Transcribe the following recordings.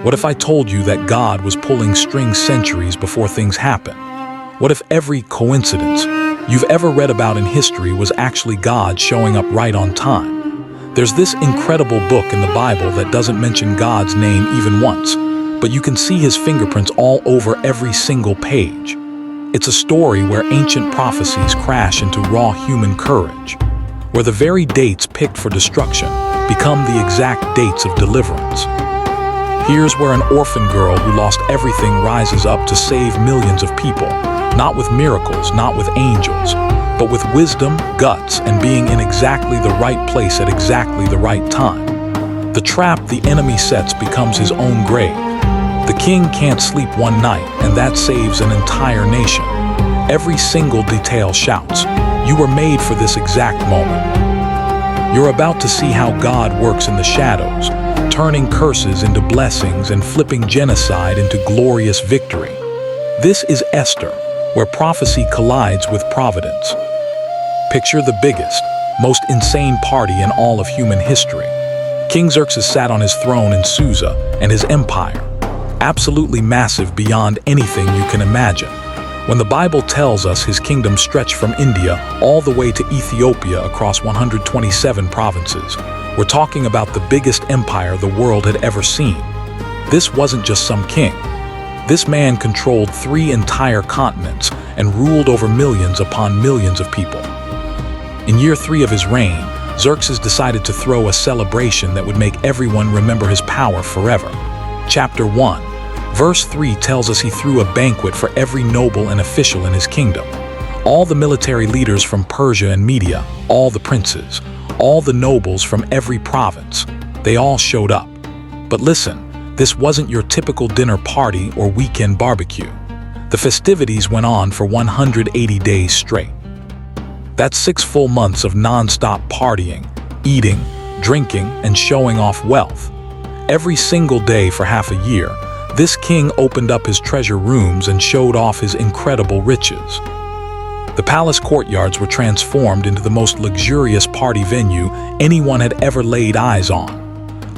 What if I told you that God was pulling strings centuries before things happen? What if every coincidence you've ever read about in history was actually God showing up right on time? There's this incredible book in the Bible that doesn't mention God's name even once, but you can see his fingerprints all over every single page. It's a story where ancient prophecies crash into raw human courage, where the very dates picked for destruction become the exact dates of deliverance. Here's where an orphan girl who lost everything rises up to save millions of people, not with miracles, not with angels, but with wisdom, guts, and being in exactly the right place at exactly the right time. The trap the enemy sets becomes his own grave. The king can't sleep one night, and that saves an entire nation. Every single detail shouts, "You were made for this exact moment." You're about to see how God works in the shadows, turning curses into blessings and flipping genocide into glorious victory. This is Esther, where prophecy collides with providence. Picture the biggest, most insane party in all of human history. King Xerxes sat on his throne in Susa, and his empire, absolutely massive beyond anything you can imagine. When the Bible tells us his kingdom stretched from India all the way to Ethiopia across 127 provinces, we're talking about the biggest empire the world had ever seen. This wasn't just some king. This man controlled 3 entire continents and ruled over millions upon millions of people. In year 3 of his reign, Xerxes decided to throw a celebration that would make everyone remember his power forever. Chapter 1. Verse 3 tells us he threw a banquet for every noble and official in his kingdom. All the military leaders from Persia and Media, all the princes, all the nobles from every province, they all showed up. But listen, this wasn't your typical dinner party or weekend barbecue. The festivities went on for 180 days straight. That's 6 full months of non-stop partying, eating, drinking, and showing off wealth. Every single day for half a year, this king opened up his treasure rooms and showed off his incredible riches. The palace courtyards were transformed into the most luxurious party venue anyone had ever laid eyes on.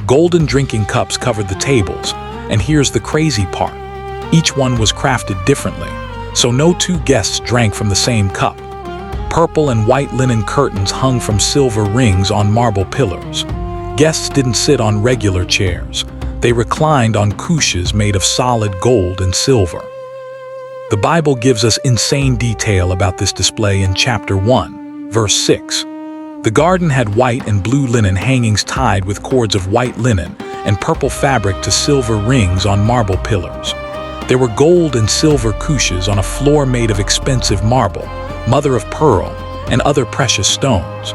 Golden drinking cups covered the tables, and here's the crazy part. Each one was crafted differently, so no 2 guests drank from the same cup. Purple and white linen curtains hung from silver rings on marble pillars. Guests didn't sit on regular chairs. They reclined on couches made of solid gold and silver. The Bible gives us insane detail about this display in chapter 1, verse 6. The garden had white and blue linen hangings tied with cords of white linen and purple fabric to silver rings on marble pillars. There were gold and silver couches on a floor made of expensive marble, mother of pearl, and other precious stones.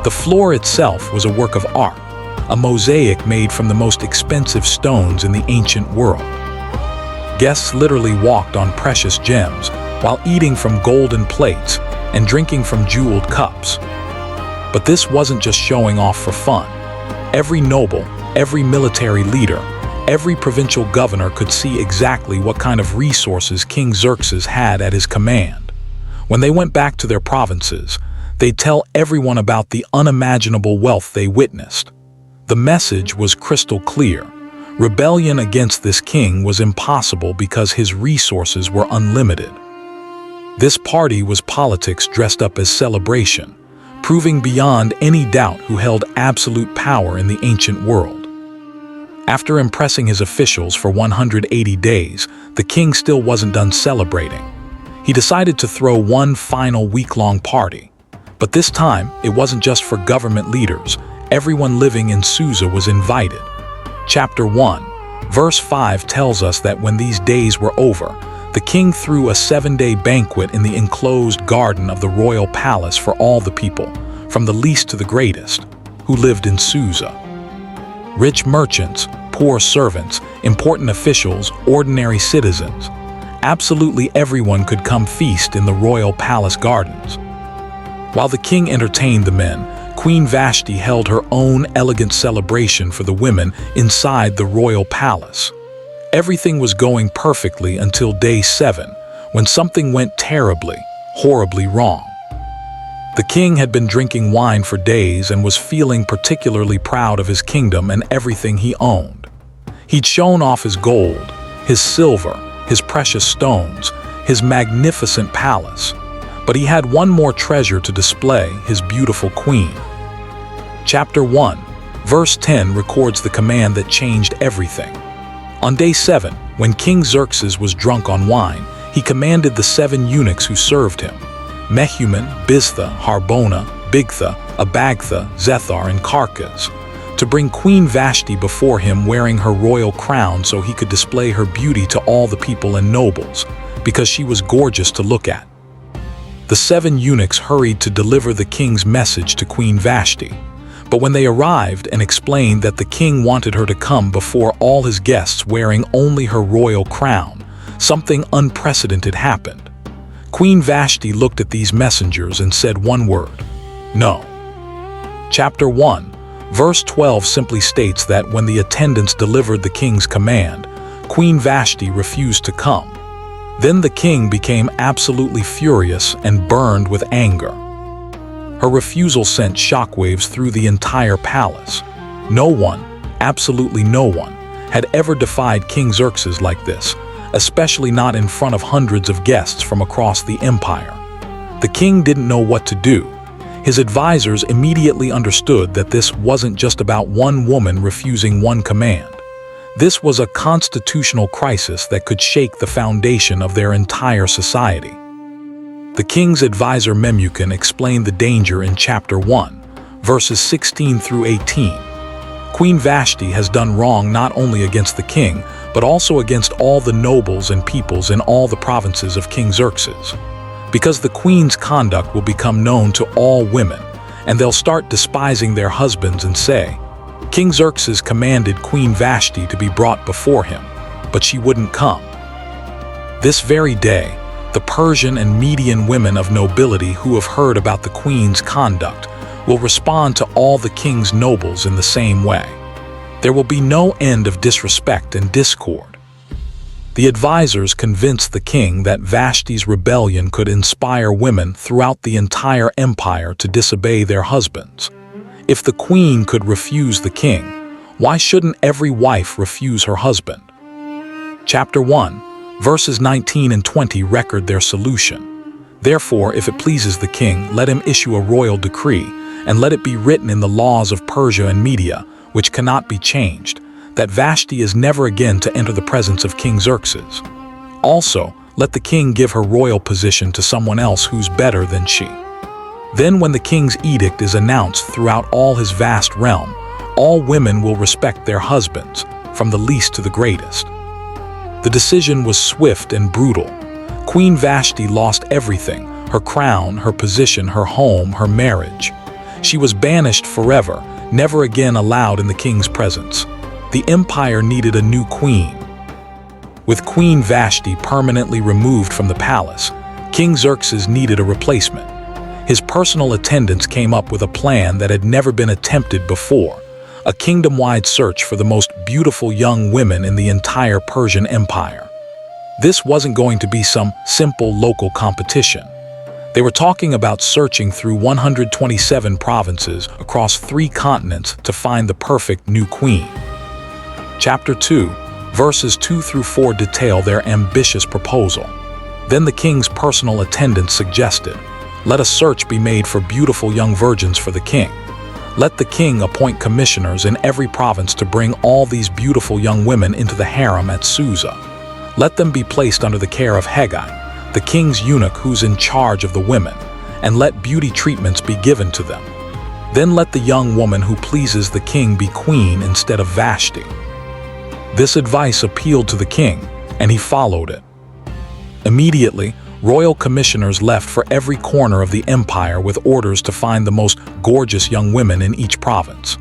The floor itself was a work of art, a mosaic made from the most expensive stones in the ancient world. Guests literally walked on precious gems while eating from golden plates and drinking from jeweled cups. But this wasn't just showing off for fun. Every noble, every military leader, every provincial governor could see exactly what kind of resources King Xerxes had at his command. When they went back to their provinces, they'd tell everyone about the unimaginable wealth they witnessed. The message was crystal clear. Rebellion against this king was impossible because his resources were unlimited. This party was politics dressed up as celebration, proving beyond any doubt who held absolute power in the ancient world. After impressing his officials for 180 days, the king still wasn't done celebrating. He decided to throw one final week-long party. But this time, it wasn't just for government leaders. Everyone living in Susa was invited. Chapter 1, verse 5 tells us that when these days were over, the king threw a 7-day banquet in the enclosed garden of the royal palace for all the people, from the least to the greatest, who lived in Susa. Rich merchants, poor servants, important officials, ordinary citizens. Absolutely everyone could come feast in the royal palace gardens. While the king entertained the men, Queen Vashti held her own elegant celebration for the women inside the royal palace. Everything was going perfectly until day 7, when something went terribly, horribly wrong. The king had been drinking wine for days and was feeling particularly proud of his kingdom and everything he owned. He'd shown off his gold, his silver, his precious stones, his magnificent palace. But he had one more treasure to display, his beautiful queen. Chapter 1, verse 10 records the command that changed everything. On day 7, when King Xerxes was drunk on wine, he commanded the 7 eunuchs who served him, Mehuman, Biztha, Harbona, Bigtha, Abagtha, Zethar, and Carcas, to bring Queen Vashti before him wearing her royal crown so he could display her beauty to all the people and nobles, because she was gorgeous to look at. The 7 eunuchs hurried to deliver the king's message to Queen Vashti, but when they arrived and explained that the king wanted her to come before all his guests wearing only her royal crown, something unprecedented happened. Queen Vashti looked at these messengers and said one word: no. Chapter 1, verse 12 simply states that when the attendants delivered the king's command, Queen Vashti refused to come. Then the king became absolutely furious and burned with anger. Her refusal sent shockwaves through the entire palace. No one, absolutely no one, had ever defied King Xerxes like this, especially not in front of hundreds of guests from across the empire. The king didn't know what to do. His advisors immediately understood that this wasn't just about one woman refusing one command. This was a constitutional crisis that could shake the foundation of their entire society. The king's advisor Memucan explained the danger in chapter 1, verses 16 through 18. Queen Vashti has done wrong not only against the king, but also against all the nobles and peoples in all the provinces of King Xerxes. Because the queen's conduct will become known to all women, and they'll start despising their husbands and say, King Xerxes commanded Queen Vashti to be brought before him, but she wouldn't come. This very day, the Persian and Median women of nobility who have heard about the queen's conduct will respond to all the king's nobles in the same way. There will be no end of disrespect and discord. The advisors convinced the king that Vashti's rebellion could inspire women throughout the entire empire to disobey their husbands. If the queen could refuse the king, why shouldn't every wife refuse her husband? Chapter 1, verses 19 and 20 record their solution. Therefore, if it pleases the king, let him issue a royal decree, and let it be written in the laws of Persia and Media, which cannot be changed, that Vashti is never again to enter the presence of King Xerxes. Also, let the king give her royal position to someone else who's better than she. Then when the king's edict is announced throughout all his vast realm, all women will respect their husbands, from the least to the greatest. The decision was swift and brutal. Queen Vashti lost everything: her crown, her position, her home, her marriage. She was banished forever, never again allowed in the king's presence. The empire needed a new queen. With Queen Vashti permanently removed from the palace, King Xerxes needed a replacement. His personal attendants came up with a plan that had never been attempted before: a kingdom-wide search for the most beautiful young women in the entire Persian Empire. This wasn't going to be some simple local competition. They were talking about searching through 127 provinces across 3 continents to find the perfect new queen. Chapter 2, verses 2 through 4 detail their ambitious proposal. Then the king's personal attendants suggested, let a search be made for beautiful young virgins for the king. Let the king appoint commissioners in every province to bring all these beautiful young women into the harem at Susa. Let them be placed under the care of Hegai, the king's eunuch who's in charge of the women, and let beauty treatments be given to them. Then let the young woman who pleases the king be queen instead of Vashti. This advice appealed to the king, and he followed it. Immediately, royal commissioners left for every corner of the empire with orders to find the most gorgeous young women in each province.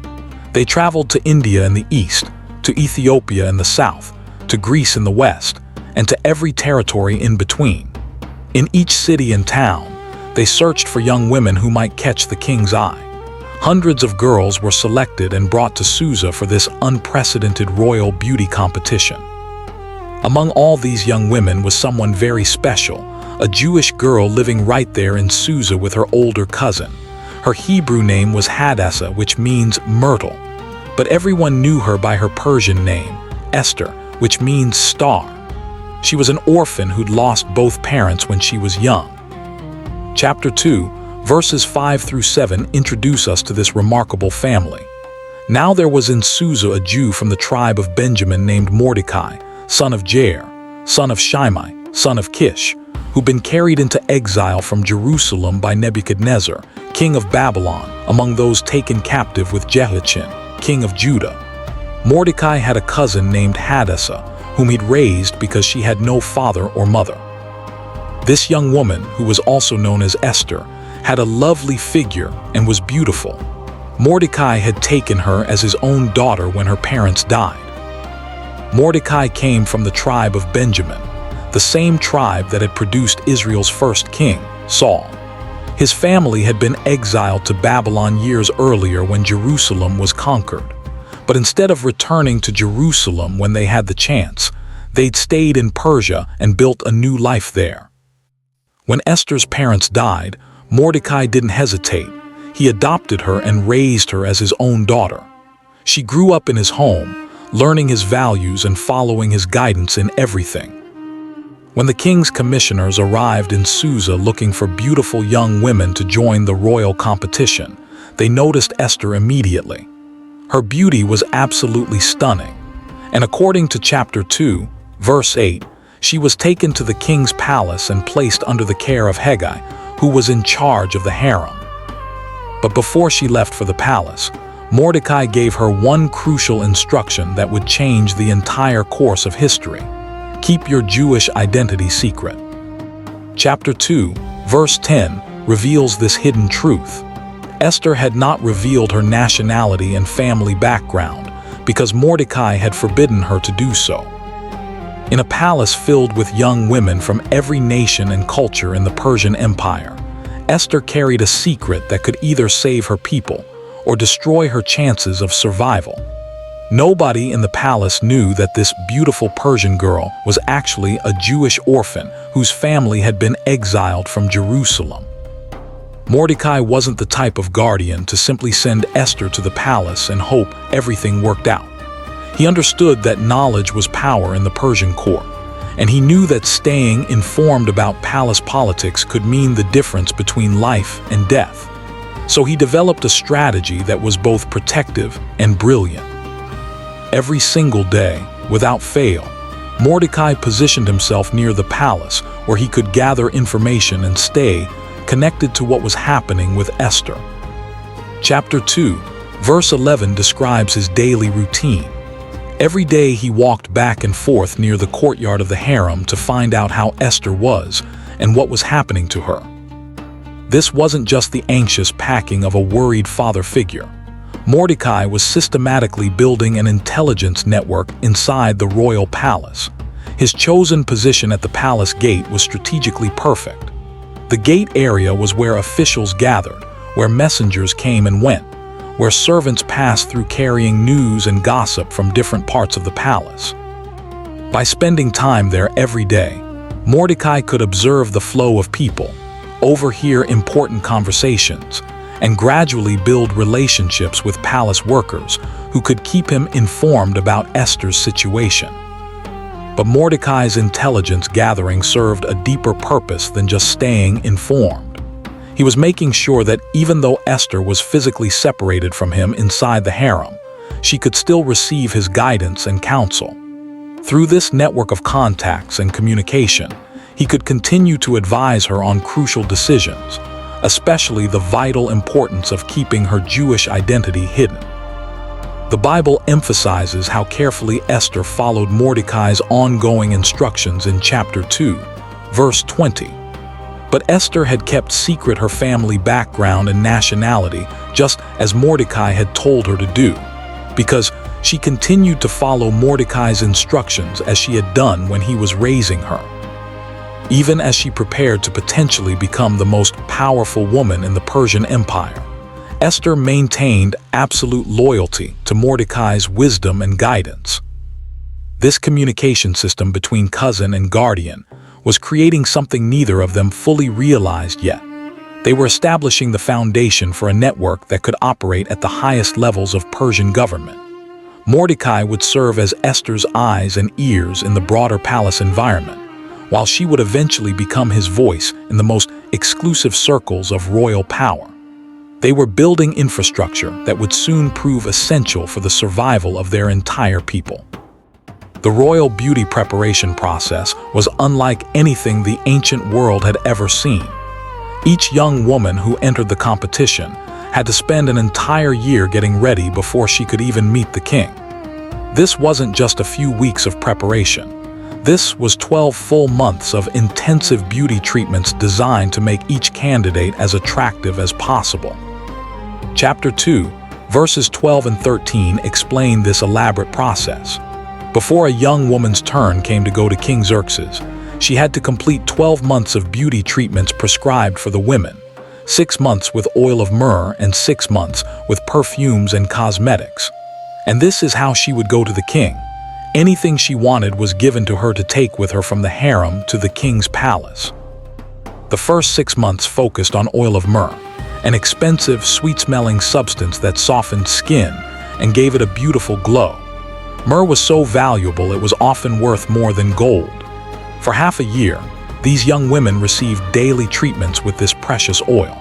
They traveled to India in the east, to Ethiopia in the south, to Greece in the west, and to every territory in between. In each city and town, they searched for young women who might catch the king's eye. Hundreds of girls were selected and brought to Susa for this unprecedented royal beauty competition. Among all these young women was someone very special, a Jewish girl living right there in Susa with her older cousin. Her Hebrew name was Hadassah, which means myrtle, but everyone knew her by her Persian name, Esther, which means star. She was an orphan who'd lost both parents when she was young. Chapter 2, verses 5 through 7 introduce us to this remarkable family. Now there was in Susa a Jew from the tribe of Benjamin named Mordecai, son of Jair, son of Shimei, son of Kish, who'd been carried into exile from Jerusalem by Nebuchadnezzar, king of Babylon, among those taken captive with Jehoiachin, king of Judah. Mordecai had a cousin named Hadassah, whom he'd raised because she had no father or mother. This young woman, who was also known as Esther, had a lovely figure and was beautiful. Mordecai had taken her as his own daughter when her parents died. Mordecai came from the tribe of Benjamin, the same tribe that had produced Israel's first king, Saul. His family had been exiled to Babylon years earlier when Jerusalem was conquered. But instead of returning to Jerusalem when they had the chance, they'd stayed in Persia and built a new life there. When Esther's parents died, Mordecai didn't hesitate. He adopted her and raised her as his own daughter. She grew up in his home, learning his values and following his guidance in everything. When the king's commissioners arrived in Susa looking for beautiful young women to join the royal competition, they noticed Esther immediately. Her beauty was absolutely stunning, and according to chapter 2, verse 8, she was taken to the king's palace and placed under the care of Hegai, who was in charge of the harem. But before she left for the palace, Mordecai gave her one crucial instruction that would change the entire course of history. Keep your Jewish identity secret. Chapter 2, verse 10, reveals this hidden truth. Esther had not revealed her nationality and family background because Mordecai had forbidden her to do so. In a palace filled with young women from every nation and culture in the Persian Empire, Esther carried a secret that could either save her people or destroy her chances of survival. Nobody in the palace knew that this beautiful Persian girl was actually a Jewish orphan whose family had been exiled from Jerusalem. Mordecai wasn't the type of guardian to simply send Esther to the palace and hope everything worked out. He understood that knowledge was power in the Persian court, and he knew that staying informed about palace politics could mean the difference between life and death. So he developed a strategy that was both protective and brilliant. Every single day, without fail, Mordecai positioned himself near the palace where he could gather information and stay connected to what was happening with Esther. Chapter 2, verse 11 describes his daily routine. Every day he walked back and forth near the courtyard of the harem to find out how Esther was and what was happening to her. This wasn't just the anxious packing of a worried father figure. Mordecai was systematically building an intelligence network inside the royal palace. His chosen position at the palace gate was strategically perfect. The gate area was where officials gathered, where messengers came and went, where servants passed through carrying news and gossip from different parts of the palace. By spending time there every day, Mordecai could observe the flow of people, overhear important conversations, and gradually build relationships with palace workers who could keep him informed about Esther's situation. But Mordecai's intelligence gathering served a deeper purpose than just staying informed. He was making sure that even though Esther was physically separated from him inside the harem, she could still receive his guidance and counsel. Through this network of contacts and communication, he could continue to advise her on crucial decisions, especially the vital importance of keeping her Jewish identity hidden. The Bible emphasizes how carefully Esther followed Mordecai's ongoing instructions in chapter 2, verse 20. But Esther had kept secret her family background and nationality, just as Mordecai had told her to do, because she continued to follow Mordecai's instructions as she had done when he was raising her. Even as she prepared to potentially become the most powerful woman in the Persian Empire, Esther maintained absolute loyalty to Mordecai's wisdom and guidance. This communication system between cousin and guardian was creating something neither of them fully realized yet. They were establishing the foundation for a network that could operate at the highest levels of Persian government. Mordecai would serve as Esther's eyes and ears in the broader palace environment, while she would eventually become his voice in the most exclusive circles of royal power. They were building infrastructure that would soon prove essential for the survival of their entire people. The royal beauty preparation process was unlike anything the ancient world had ever seen. Each young woman who entered the competition had to spend an entire year getting ready before she could even meet the king. This wasn't just a few weeks of preparation. This was 12 full months of intensive beauty treatments designed to make each candidate as attractive as possible. Chapter 2, verses 12 and 13 explain this elaborate process. Before a young woman's turn came to go to King Xerxes, she had to complete 12 months of beauty treatments prescribed for the women, 6 months with oil of myrrh and 6 months with perfumes and cosmetics. And this is how she would go to the king. Anything she wanted was given to her to take with her from the harem to the king's palace. The first 6 months focused on oil of myrrh, an expensive, sweet-smelling substance that softened skin and gave it a beautiful glow. Myrrh was so valuable it was often worth more than gold. For half a year, these young women received daily treatments with this precious oil.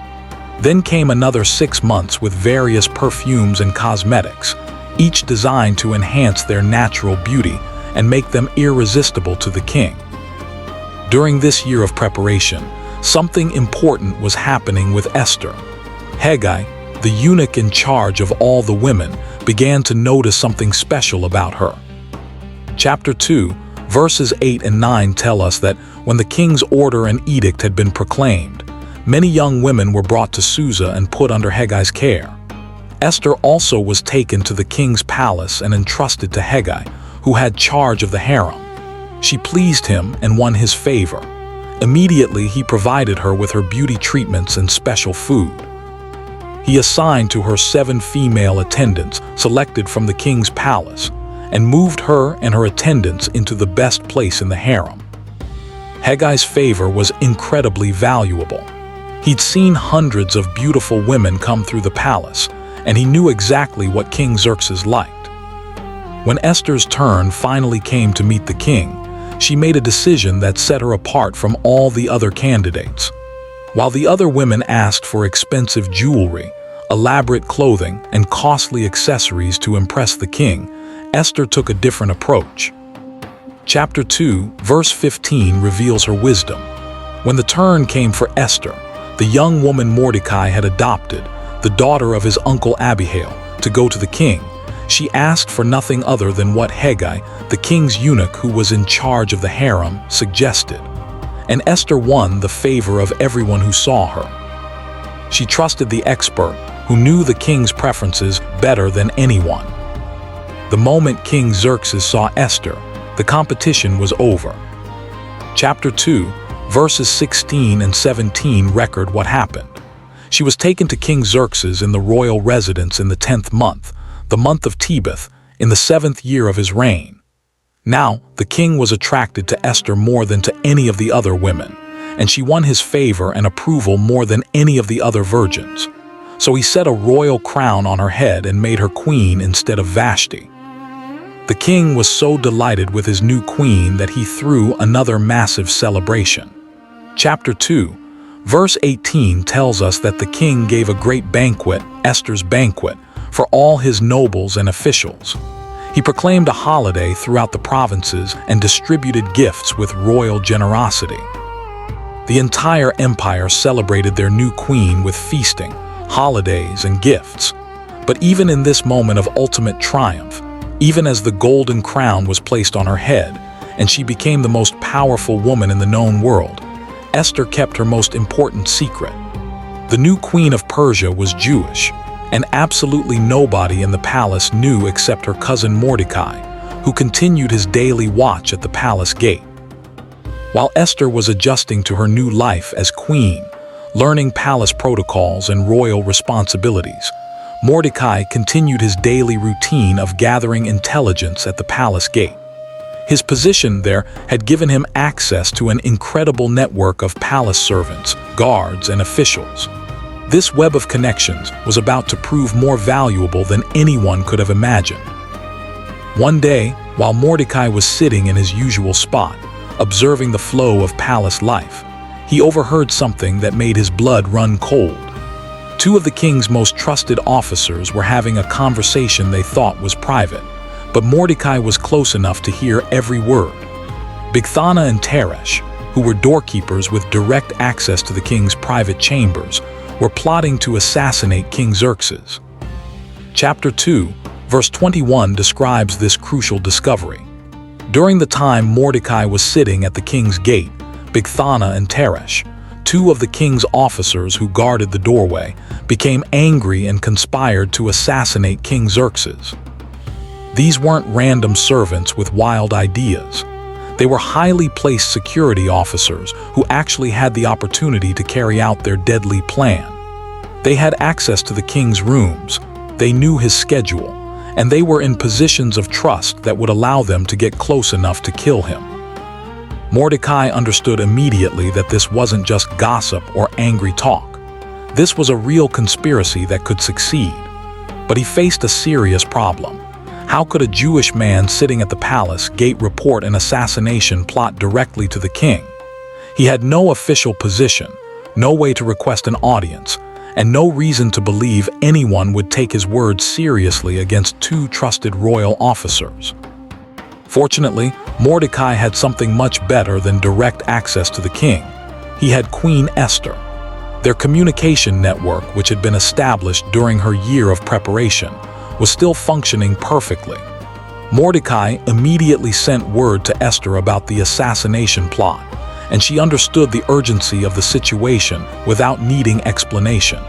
Then came another 6 months with various perfumes and cosmetics, each designed to enhance their natural beauty and make them irresistible to the king. During this year of preparation, something important was happening with Esther. Hegai, the eunuch in charge of all the women, began to notice something special about her. Chapter 2, verses 8 and 9 tell us that when the king's order and edict had been proclaimed, many young women were brought to Susa and put under Hegai's care. Esther also was taken to the king's palace and entrusted to Hegai, who had charge of the harem. She pleased him and won his favor. Immediately, he provided her with her beauty treatments and special food. He assigned to her 7 female attendants selected from the king's palace and moved her and her attendants into the best place in the harem. Hegai's favor was incredibly valuable. He'd seen hundreds of beautiful women come through the palace, and he knew exactly what King Xerxes liked. When Esther's turn finally came to meet the king, she made a decision that set her apart from all the other candidates. While the other women asked for expensive jewelry, elaborate clothing, and costly accessories to impress the king, Esther took a different approach. Chapter 2, verse 15 reveals her wisdom. When the turn came for Esther, the young woman Mordecai had adopted, the daughter of his uncle Abihail, to go to the king, she asked for nothing other than what Hegai, the king's eunuch who was in charge of the harem, suggested. And Esther won the favor of everyone who saw her. She trusted the expert, who knew the king's preferences better than anyone. The moment King Xerxes saw Esther, the competition was over. Chapter 2, verses 16 and 17 record what happened. She was taken to King Xerxes in the royal residence in the 10th month, the month of Tebeth, in the 7th year of his reign. Now, the king was attracted to Esther more than to any of the other women, and she won his favor and approval more than any of the other virgins. So he set a royal crown on her head and made her queen instead of Vashti. The king was so delighted with his new queen that he threw another massive celebration. Chapter 2, verse 18 tells us that the king gave a great banquet, Esther's banquet, for all his nobles and officials. He proclaimed a holiday throughout the provinces and distributed gifts with royal generosity. The entire empire celebrated their new queen with feasting, holidays, and gifts. But even in this moment of ultimate triumph, even as the golden crown was placed on her head, and she became the most powerful woman in the known world, Esther kept her most important secret. The new queen of Persia was Jewish, and absolutely nobody in the palace knew except her cousin Mordecai, who continued his daily watch at the palace gate. While Esther was adjusting to her new life as queen, learning palace protocols and royal responsibilities, Mordecai continued his daily routine of gathering intelligence at the palace gate. His position there had given him access to an incredible network of palace servants, guards, and officials. This web of connections was about to prove more valuable than anyone could have imagined. One day, while Mordecai was sitting in his usual spot, observing the flow of palace life, he overheard something that made his blood run cold. Two of the king's most trusted officers were having a conversation they thought was private, but Mordecai was close enough to hear every word. Bigthana and Teresh, who were doorkeepers with direct access to the king's private chambers, were plotting to assassinate King Xerxes. Chapter 2, verse 21 describes this crucial discovery. During the time Mordecai was sitting at the king's gate, Bigthana and Teresh, two of the king's officers who guarded the doorway, became angry and conspired to assassinate King Xerxes. These weren't random servants with wild ideas. They were highly placed security officers who actually had the opportunity to carry out their deadly plan. They had access to the king's rooms, they knew his schedule, and they were in positions of trust that would allow them to get close enough to kill him. Mordecai understood immediately that this wasn't just gossip or angry talk. This was a real conspiracy that could succeed. But he faced a serious problem. How could a Jewish man sitting at the palace gate report an assassination plot directly to the king? He had no official position, no way to request an audience, and no reason to believe anyone would take his word seriously against two trusted royal officers. Fortunately, Mordecai had something much better than direct access to the king. He had Queen Esther. Their communication network, which had been established during her year of preparation, was still functioning perfectly. Mordecai immediately sent word to Esther about the assassination plot, and she understood the urgency of the situation without needing explanation.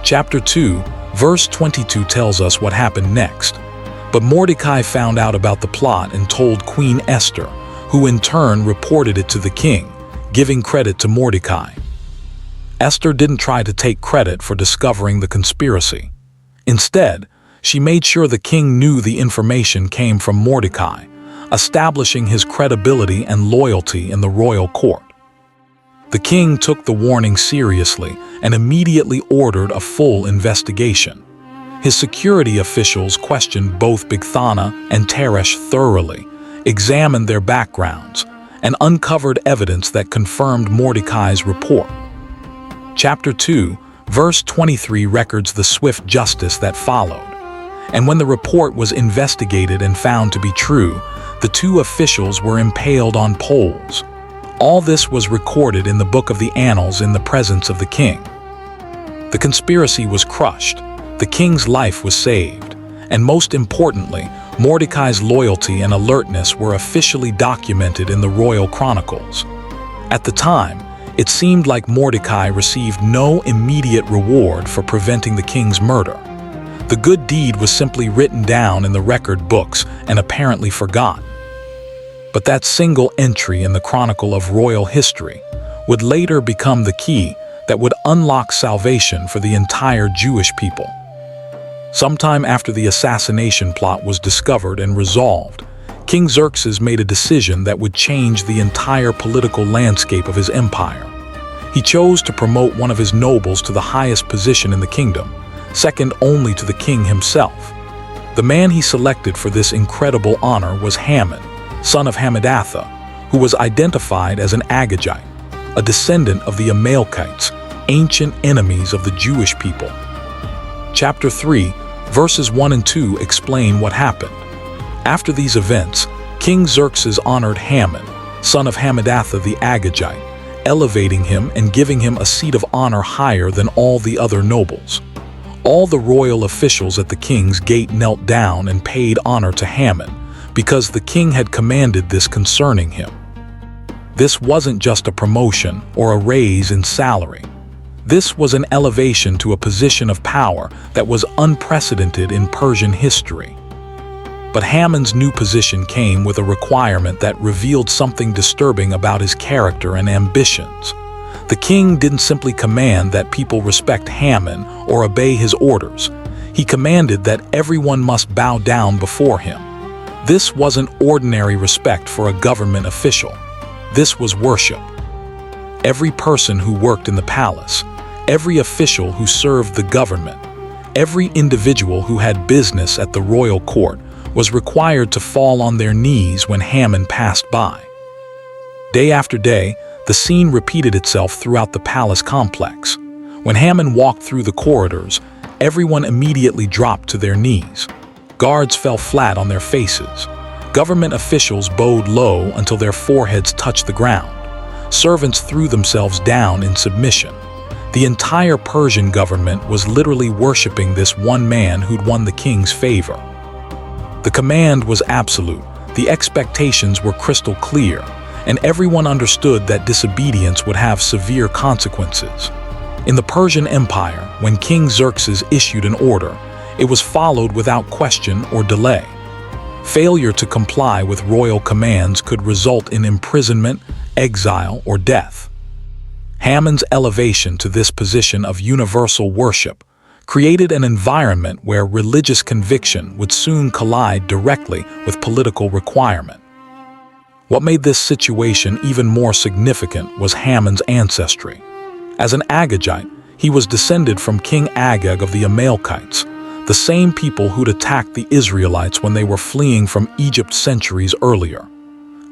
Chapter 2, verse 22 tells us what happened next. But Mordecai found out about the plot and told Queen Esther, who in turn reported it to the king, giving credit to Mordecai. Esther didn't try to take credit for discovering the conspiracy. Instead, she made sure the king knew the information came from Mordecai, establishing his credibility and loyalty in the royal court. The king took the warning seriously and immediately ordered a full investigation. His security officials questioned both Bigthana and Teresh thoroughly, examined their backgrounds, and uncovered evidence that confirmed Mordecai's report. Chapter 2, verse 23 records the swift justice that followed. And when the report was investigated and found to be true, the two officials were impaled on poles. All this was recorded in the book of the annals in the presence of the king. The conspiracy was crushed, the king's life was saved, and most importantly, Mordecai's loyalty and alertness were officially documented in the royal chronicles. At the time, it seemed like Mordecai received no immediate reward for preventing the king's murder. The good deed was simply written down in the record books and apparently forgotten. But that single entry in the chronicle of royal history would later become the key that would unlock salvation for the entire Jewish people. Sometime after the assassination plot was discovered and resolved, King Xerxes made a decision that would change the entire political landscape of his empire. He chose to promote one of his nobles to the highest position in the kingdom, second only to the king himself. The man he selected for this incredible honor was Haman, son of Hammedatha, who was identified as an Agagite, a descendant of the Amalekites, ancient enemies of the Jewish people. Chapter 3, verses 1 and 2 explain what happened. After these events, King Xerxes honored Haman, son of Hammedatha the Agagite, elevating him and giving him a seat of honor higher than all the other nobles. All the royal officials at the king's gate knelt down and paid honor to Haman, because the king had commanded this concerning him. This wasn't just a promotion or a raise in salary. This was an elevation to a position of power that was unprecedented in Persian history. But Haman's new position came with a requirement that revealed something disturbing about his character and ambitions. The king didn't simply command that people respect Haman or obey his orders. He commanded that everyone must bow down before him. This wasn't ordinary respect for a government official. This was worship. Every person who worked in the palace, every official who served the government, every individual who had business at the royal court was required to fall on their knees when Haman passed by. Day after day, the scene repeated itself throughout the palace complex. When Haman walked through the corridors, everyone immediately dropped to their knees. Guards fell flat on their faces. Government officials bowed low until their foreheads touched the ground. Servants threw themselves down in submission. The entire Persian government was literally worshiping this one man who'd won the king's favor. The command was absolute, the expectations were crystal clear, and everyone understood that disobedience would have severe consequences. In the Persian Empire, when King Xerxes issued an order, it was followed without question or delay. Failure to comply with royal commands could result in imprisonment, exile, or death. Haman's elevation to this position of universal worship created an environment where religious conviction would soon collide directly with political requirement. What made this situation even more significant was Haman's ancestry. As an Agagite, he was descended from King Agag of the Amalekites, the same people who'd attacked the Israelites when they were fleeing from Egypt centuries earlier.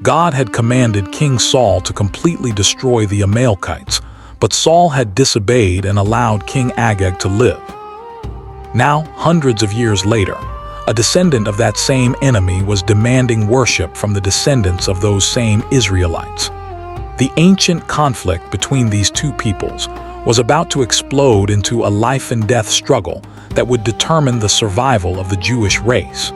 God had commanded King Saul to completely destroy the Amalekites, but Saul had disobeyed and allowed King Agag to live. Now, hundreds of years later, a descendant of that same enemy was demanding worship from the descendants of those same Israelites. The ancient conflict between these two peoples was about to explode into a life-and-death struggle that would determine the survival of the Jewish race.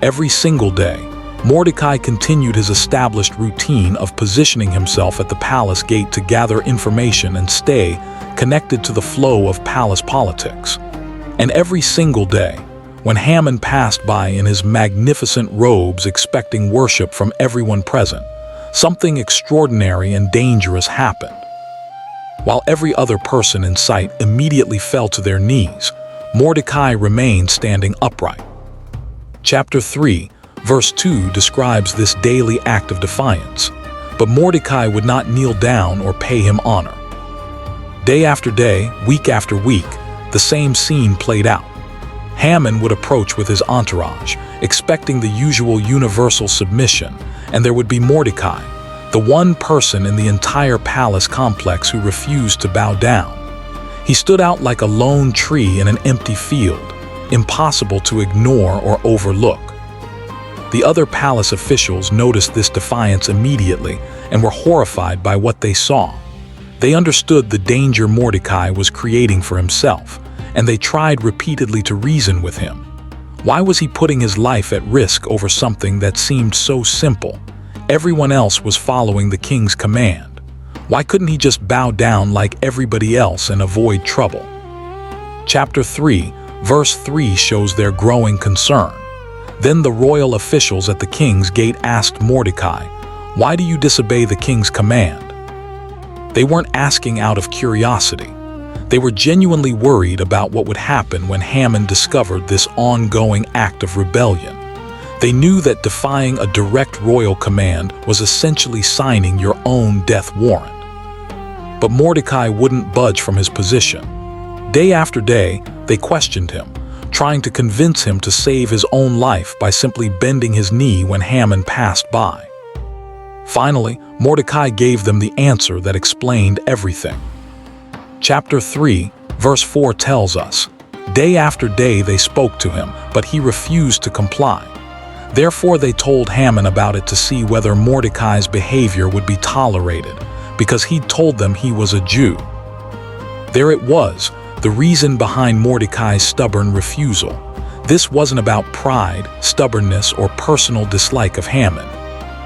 Every single day, Mordecai continued his established routine of positioning himself at the palace gate to gather information and stay connected to the flow of palace politics. And every single day, when Haman passed by in his magnificent robes expecting worship from everyone present, something extraordinary and dangerous happened. While every other person in sight immediately fell to their knees, Mordecai remained standing upright. Chapter 3, verse 2 describes this daily act of defiance, but Mordecai would not kneel down or pay him honor. Day after day, week after week, the same scene played out. Haman would approach with his entourage, expecting the usual universal submission, and there would be Mordecai, the one person in the entire palace complex who refused to bow down. He stood out like a lone tree in an empty field, impossible to ignore or overlook. The other palace officials noticed this defiance immediately and were horrified by what they saw. They understood the danger Mordecai was creating for himself, and they tried repeatedly to reason with him. Why was he putting his life at risk over something that seemed so simple? Everyone else was following the king's command. Why couldn't he just bow down like everybody else and avoid trouble? Chapter 3, verse 3 shows their growing concern. Then the royal officials at the king's gate asked Mordecai, "Why do you disobey the king's command?" They weren't asking out of curiosity. They were genuinely worried about what would happen when Haman discovered this ongoing act of rebellion. They knew that defying a direct royal command was essentially signing your own death warrant. But Mordecai wouldn't budge from his position. Day after day, they questioned him, trying to convince him to save his own life by simply bending his knee when Haman passed by. Finally, Mordecai gave them the answer that explained everything. Chapter 3, verse 4 tells us, "Day after day they spoke to him, but he refused to comply. Therefore they told Haman about it to see whether Mordecai's behavior would be tolerated, because he'd told them he was a Jew." There it was, the reason behind Mordecai's stubborn refusal. This wasn't about pride, stubbornness, or personal dislike of Haman.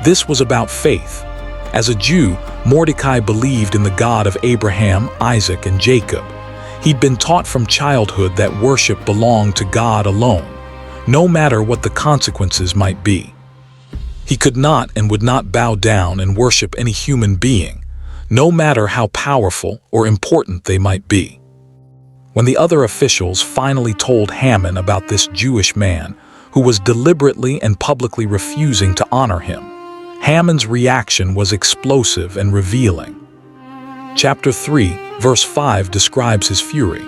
This was about faith. As a Jew, Mordecai believed in the God of Abraham, Isaac, and Jacob. He'd been taught from childhood that worship belonged to God alone, no matter what the consequences might be. He could not and would not bow down and worship any human being, no matter how powerful or important they might be. When the other officials finally told Haman about this Jewish man who was deliberately and publicly refusing to honor him, Haman's reaction was explosive and revealing. Chapter 3, verse 5 describes his fury.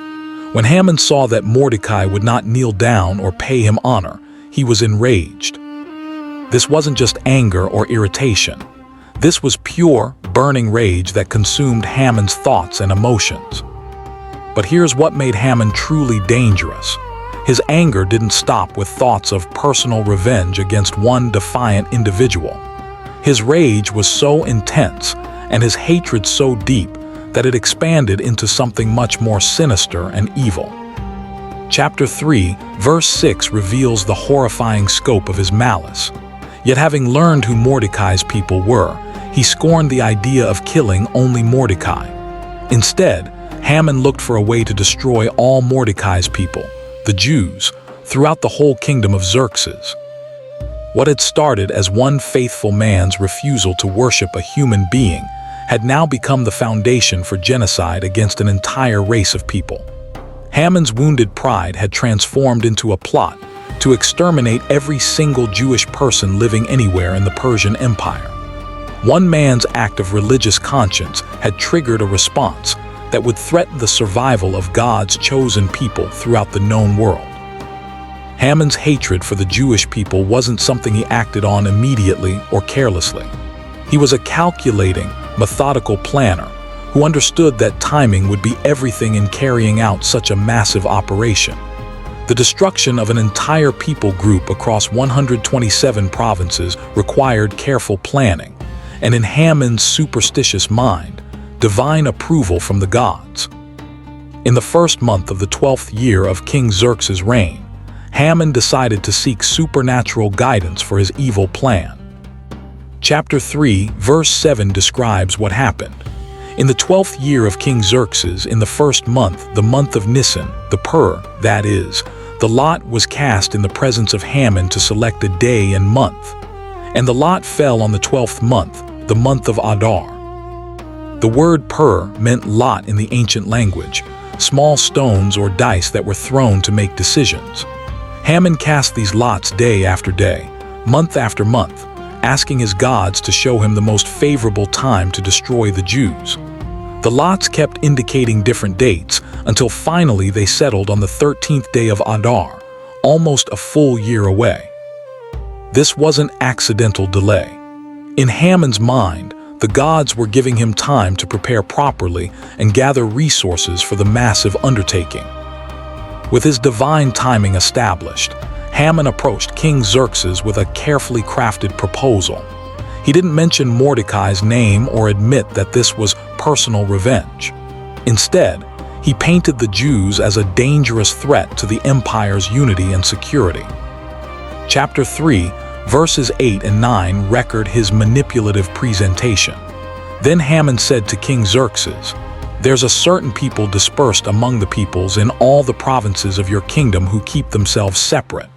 When Haman saw that Mordecai would not kneel down or pay him honor, he was enraged. This wasn't just anger or irritation. This was pure, burning rage that consumed Haman's thoughts and emotions. But here's what made Haman truly dangerous. His anger didn't stop with thoughts of personal revenge against one defiant individual. His rage was so intense and his hatred so deep that it expanded into something much more sinister and evil. Chapter 3, verse 6 reveals the horrifying scope of his malice. Yet having learned who Mordecai's people were, he scorned the idea of killing only Mordecai. Instead, Haman looked for a way to destroy all Mordecai's people, the Jews, throughout the whole kingdom of Xerxes. What had started as one faithful man's refusal to worship a human being had now become the foundation for genocide against an entire race of people. Haman's wounded pride had transformed into a plot to exterminate every single Jewish person living anywhere in the Persian Empire. One man's act of religious conscience had triggered a response that would threaten the survival of God's chosen people throughout the known world. Haman's hatred for the Jewish people wasn't something he acted on immediately or carelessly. He was a calculating, methodical planner who understood that timing would be everything in carrying out such a massive operation. The destruction of an entire people group across 127 provinces required careful planning, and in Haman's superstitious mind, divine approval from the gods. In the first month of the 12th year of King Xerxes' reign, Haman decided to seek supernatural guidance for his evil plan. Chapter 3, verse 7 describes what happened. In the 12th year of King Xerxes, in the first month, the month of Nisan, the pur, that is, the lot was cast in the presence of Haman to select a day and month. And the lot fell on the 12th month, the month of Adar. The word pur meant lot in the ancient language, small stones or dice that were thrown to make decisions. Haman cast these lots day after day, month after month, asking his gods to show him the most favorable time to destroy the Jews. The lots kept indicating different dates until finally they settled on the 13th day of Adar, almost a full year away. This wasn't accidental delay. In Haman's mind, the gods were giving him time to prepare properly and gather resources for the massive undertaking. With his divine timing established, Haman approached King Xerxes with a carefully crafted proposal. He didn't mention Mordecai's name or admit that this was personal revenge. Instead, he painted the Jews as a dangerous threat to the empire's unity and security. Chapter 3, verses 8 and 9 record his manipulative presentation. Then Haman said to King Xerxes, "There's a certain people dispersed among the peoples in all the provinces of your kingdom who keep themselves separate.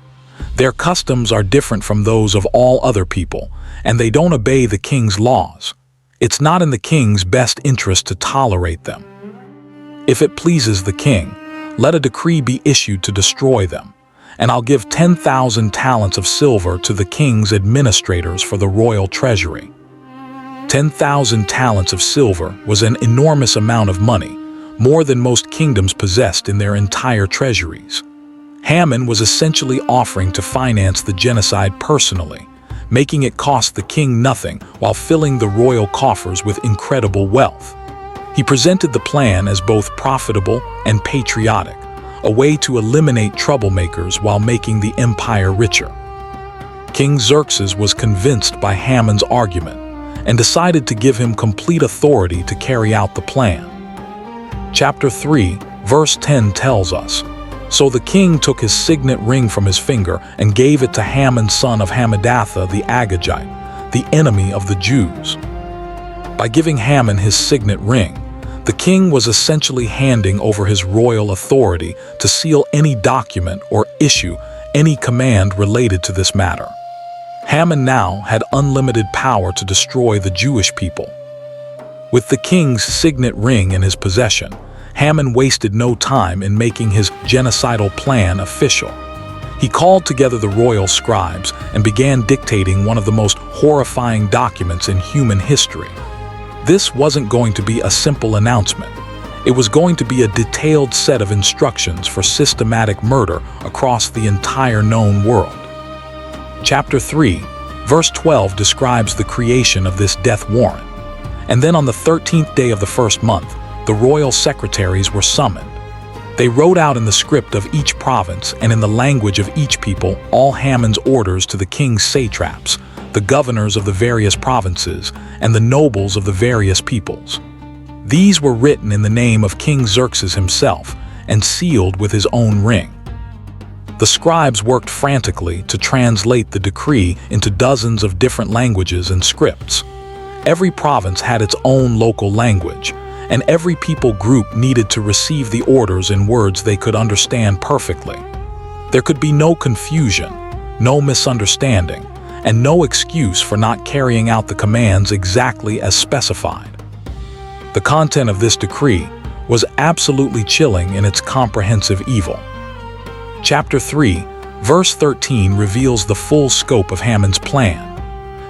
Their customs are different from those of all other people, and they don't obey the king's laws. It's not in the king's best interest to tolerate them. If it pleases the king, let a decree be issued to destroy them, and I'll give 10,000 talents of silver to the king's administrators for the royal treasury." 10,000 talents of silver was an enormous amount of money, more than most kingdoms possessed in their entire treasuries. Haman was essentially offering to finance the genocide personally, making it cost the king nothing while filling the royal coffers with incredible wealth. He presented the plan as both profitable and patriotic, a way to eliminate troublemakers while making the empire richer. King Xerxes was convinced by Haman's argument and decided to give him complete authority to carry out the plan. Chapter 3, verse 10 tells us, "So the king took his signet ring from his finger and gave it to Haman son of Hammedatha the Agagite, the enemy of the Jews." By giving Haman his signet ring, the king was essentially handing over his royal authority to seal any document or issue any command related to this matter. Haman now had unlimited power to destroy the Jewish people. With the king's signet ring in his possession, Haman wasted no time in making his genocidal plan official. He called together the royal scribes and began dictating one of the most horrifying documents in human history. This wasn't going to be a simple announcement. It was going to be a detailed set of instructions for systematic murder across the entire known world. Chapter 3, verse 12 describes the creation of this death warrant. And then on the 13th day of the first month, the royal secretaries were summoned. They wrote out in the script of each province and in the language of each people all Haman's orders to the king's satraps, the governors of the various provinces, and the nobles of the various peoples. These were written in the name of King Xerxes himself and sealed with his own ring. The scribes worked frantically to translate the decree into dozens of different languages and scripts. Every province had its own local language, and every people group needed to receive the orders in words they could understand perfectly. There could be no confusion, no misunderstanding, and no excuse for not carrying out the commands exactly as specified. The content of this decree was absolutely chilling in its comprehensive evil. Chapter 3, verse 13 reveals the full scope of Haman's plan.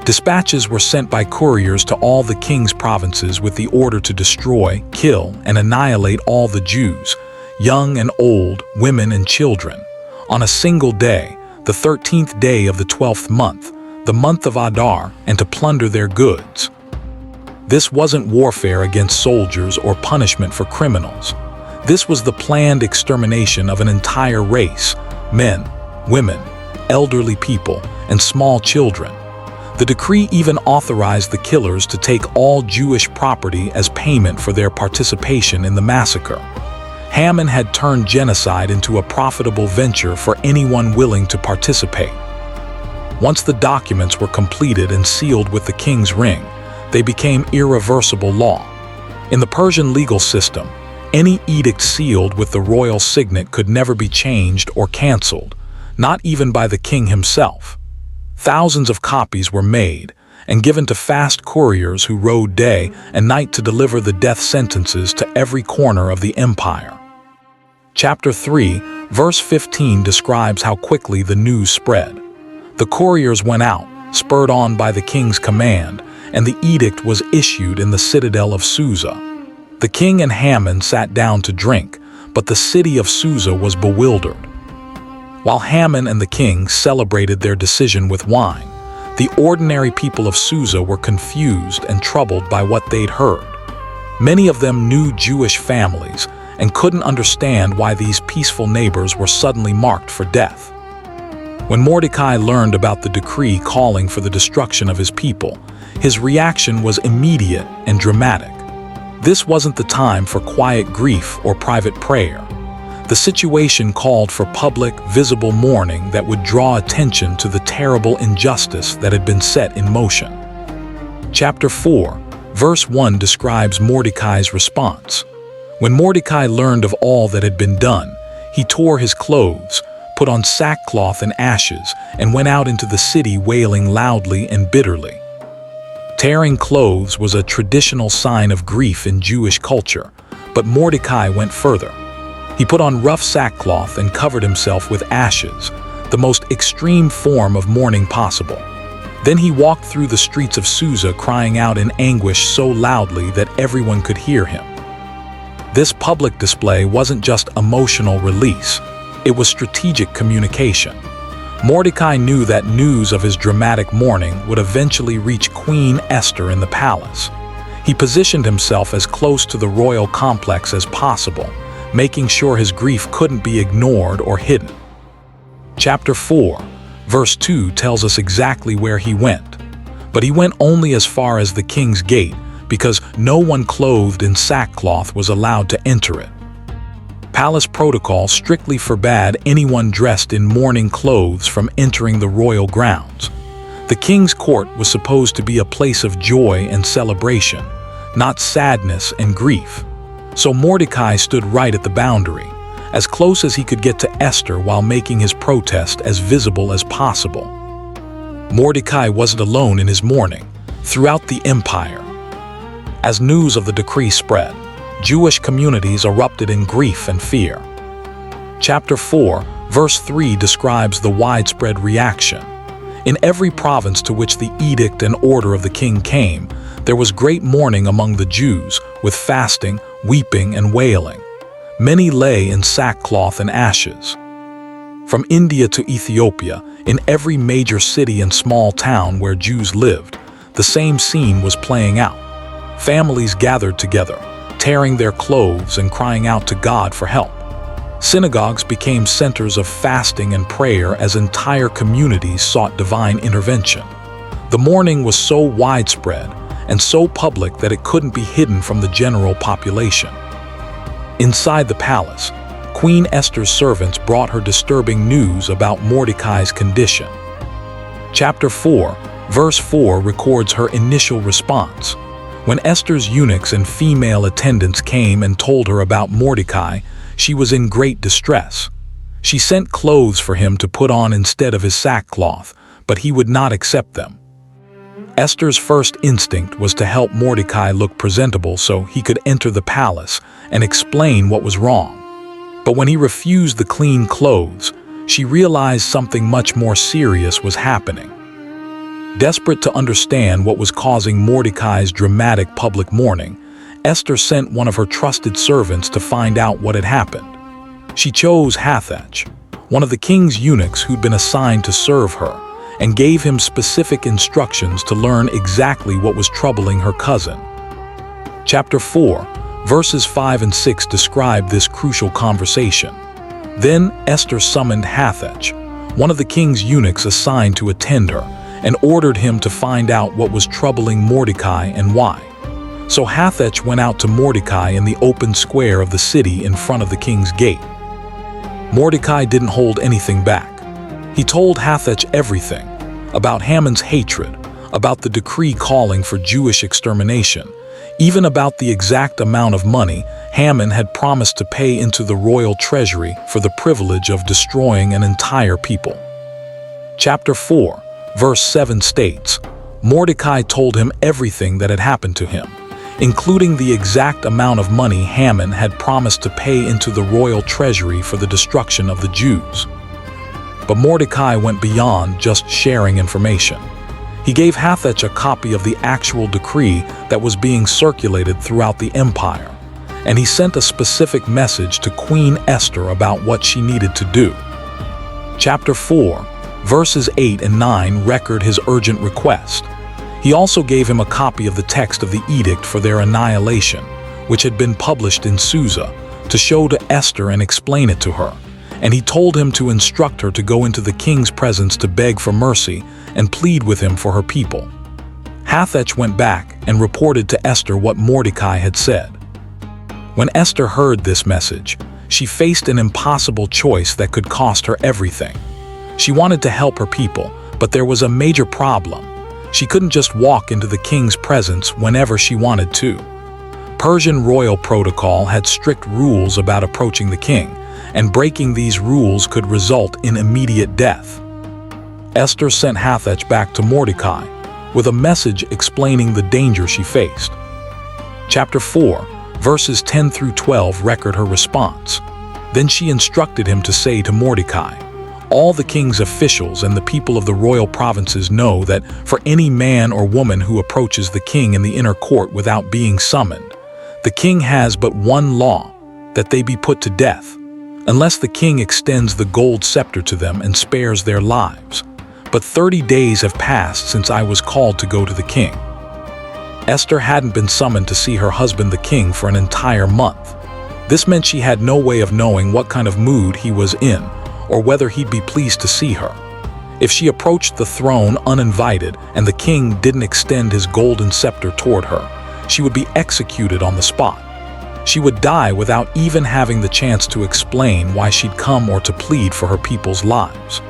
Dispatches were sent by couriers to all the king's provinces with the order to destroy, kill, and annihilate all the Jews, young and old, women and children, on a single day, the 13th day of the 12th month, the month of Adar, and to plunder their goods. This wasn't warfare against soldiers or punishment for criminals. This was the planned extermination of an entire race, men, women, elderly people, and small children. The decree even authorized the killers to take all Jewish property as payment for their participation in the massacre. Haman had turned genocide into a profitable venture for anyone willing to participate. Once the documents were completed and sealed with the king's ring, they became irreversible law. In the Persian legal system, any edict sealed with the royal signet could never be changed or canceled, not even by the king himself. Thousands of copies were made and given to fast couriers who rode day and night to deliver the death sentences to every corner of the empire. Chapter 3, verse 15 describes how quickly the news spread. The couriers went out, spurred on by the king's command, and the edict was issued in the citadel of Susa. The king and Haman sat down to drink, but the city of Susa was bewildered. While Haman and the king celebrated their decision with wine, the ordinary people of Susa were confused and troubled by what they'd heard. Many of them knew Jewish families and couldn't understand why these peaceful neighbors were suddenly marked for death. When Mordecai learned about the decree calling for the destruction of his people, his reaction was immediate and dramatic. This wasn't the time for quiet grief or private prayer. The situation called for public, visible mourning that would draw attention to the terrible injustice that had been set in motion. Chapter 4, verse 1 describes Mordecai's response. When Mordecai learned of all that had been done, he tore his clothes, put on sackcloth and ashes, and went out into the city wailing loudly and bitterly. Tearing clothes was a traditional sign of grief in Jewish culture, but Mordecai went further. He put on rough sackcloth and covered himself with ashes, the most extreme form of mourning possible. Then he walked through the streets of Susa crying out in anguish so loudly that everyone could hear him. This public display wasn't just emotional release, it was strategic communication. Mordecai knew that news of his dramatic mourning would eventually reach Queen Esther in the palace. He positioned himself as close to the royal complex as possible, making sure his grief couldn't be ignored or hidden. Chapter 4, verse 2 tells us exactly where he went. But he went only as far as the king's gate, because no one clothed in sackcloth was allowed to enter it. Palace protocol strictly forbade anyone dressed in mourning clothes from entering the royal grounds. The king's court was supposed to be a place of joy and celebration, not sadness and grief. So Mordecai stood right at the boundary, as close as he could get to Esther while making his protest as visible as possible. Mordecai wasn't alone in his mourning. Throughout the empire, as news of the decree spread, Jewish communities erupted in grief and fear. Chapter 4, verse 3 describes the widespread reaction. In every province to which the edict and order of the king came, there was great mourning among the Jews, with fasting, weeping, and wailing. Many lay in sackcloth and ashes. From India to Ethiopia, in every major city and small town where Jews lived, the same scene was playing out. Families gathered together, tearing their clothes and crying out to God for help. Synagogues became centers of fasting and prayer as entire communities sought divine intervention. The mourning was so widespread and so public that it couldn't be hidden from the general population. Inside the palace, Queen Esther's servants brought her disturbing news about Mordecai's condition. Chapter 4, verse 4 records her initial response. When Esther's eunuchs and female attendants came and told her about Mordecai, she was in great distress. She sent clothes for him to put on instead of his sackcloth, but he would not accept them. Esther's first instinct was to help Mordecai look presentable so he could enter the palace and explain what was wrong. But when he refused the clean clothes, she realized something much more serious was happening. Desperate to understand what was causing Mordecai's dramatic public mourning, Esther sent one of her trusted servants to find out what had happened. She chose Hathach, one of the king's eunuchs who'd been assigned to serve her, and gave him specific instructions to learn exactly what was troubling her cousin. Chapter 4, verses 5 and 6 describe this crucial conversation. Then Esther summoned Hathach, one of the king's eunuchs assigned to attend her, and ordered him to find out what was troubling Mordecai and why. So Hathach went out to Mordecai in the open square of the city in front of the king's gate. Mordecai didn't hold anything back. He told Hathach everything, about Haman's hatred, about the decree calling for Jewish extermination, even about the exact amount of money Haman had promised to pay into the royal treasury for the privilege of destroying an entire people. Chapter 4, verse 7 states, Mordecai told him everything that had happened to him, including the exact amount of money Haman had promised to pay into the royal treasury for the destruction of the Jews. But Mordecai went beyond just sharing information. He gave Hathach a copy of the actual decree that was being circulated throughout the empire, and he sent a specific message to Queen Esther about what she needed to do. Chapter 4, verses 8 and 9 record his urgent request. He also gave him a copy of the text of the edict for their annihilation, which had been published in Susa, to show to Esther and explain it to her. And he told him to instruct her to go into the king's presence to beg for mercy and plead with him for her people. Hathach went back and reported to Esther what Mordecai had said. When Esther heard this message, she faced an impossible choice that could cost her everything. She wanted to help her people, but there was a major problem. She couldn't just walk into the king's presence whenever she wanted to. Persian royal protocol had strict rules about approaching the king, and breaking these rules could result in immediate death. Esther sent Hathach back to Mordecai with a message explaining the danger she faced. Chapter 4, verses 10 through 12 record her response. Then she instructed him to say to Mordecai, all the king's officials and the people of the royal provinces know that for any man or woman who approaches the king in the inner court without being summoned, the king has but one law, that they be put to death, unless the king extends the gold scepter to them and spares their lives. But 30 days have passed since I was called to go to the king. Esther hadn't been summoned to see her husband the king for an entire month. This meant she had no way of knowing what kind of mood he was in, or whether he'd be pleased to see her. If she approached the throne uninvited and the king didn't extend his golden scepter toward her, she would be executed on the spot. She would die without even having the chance to explain why she'd come or to plead for her people's lives.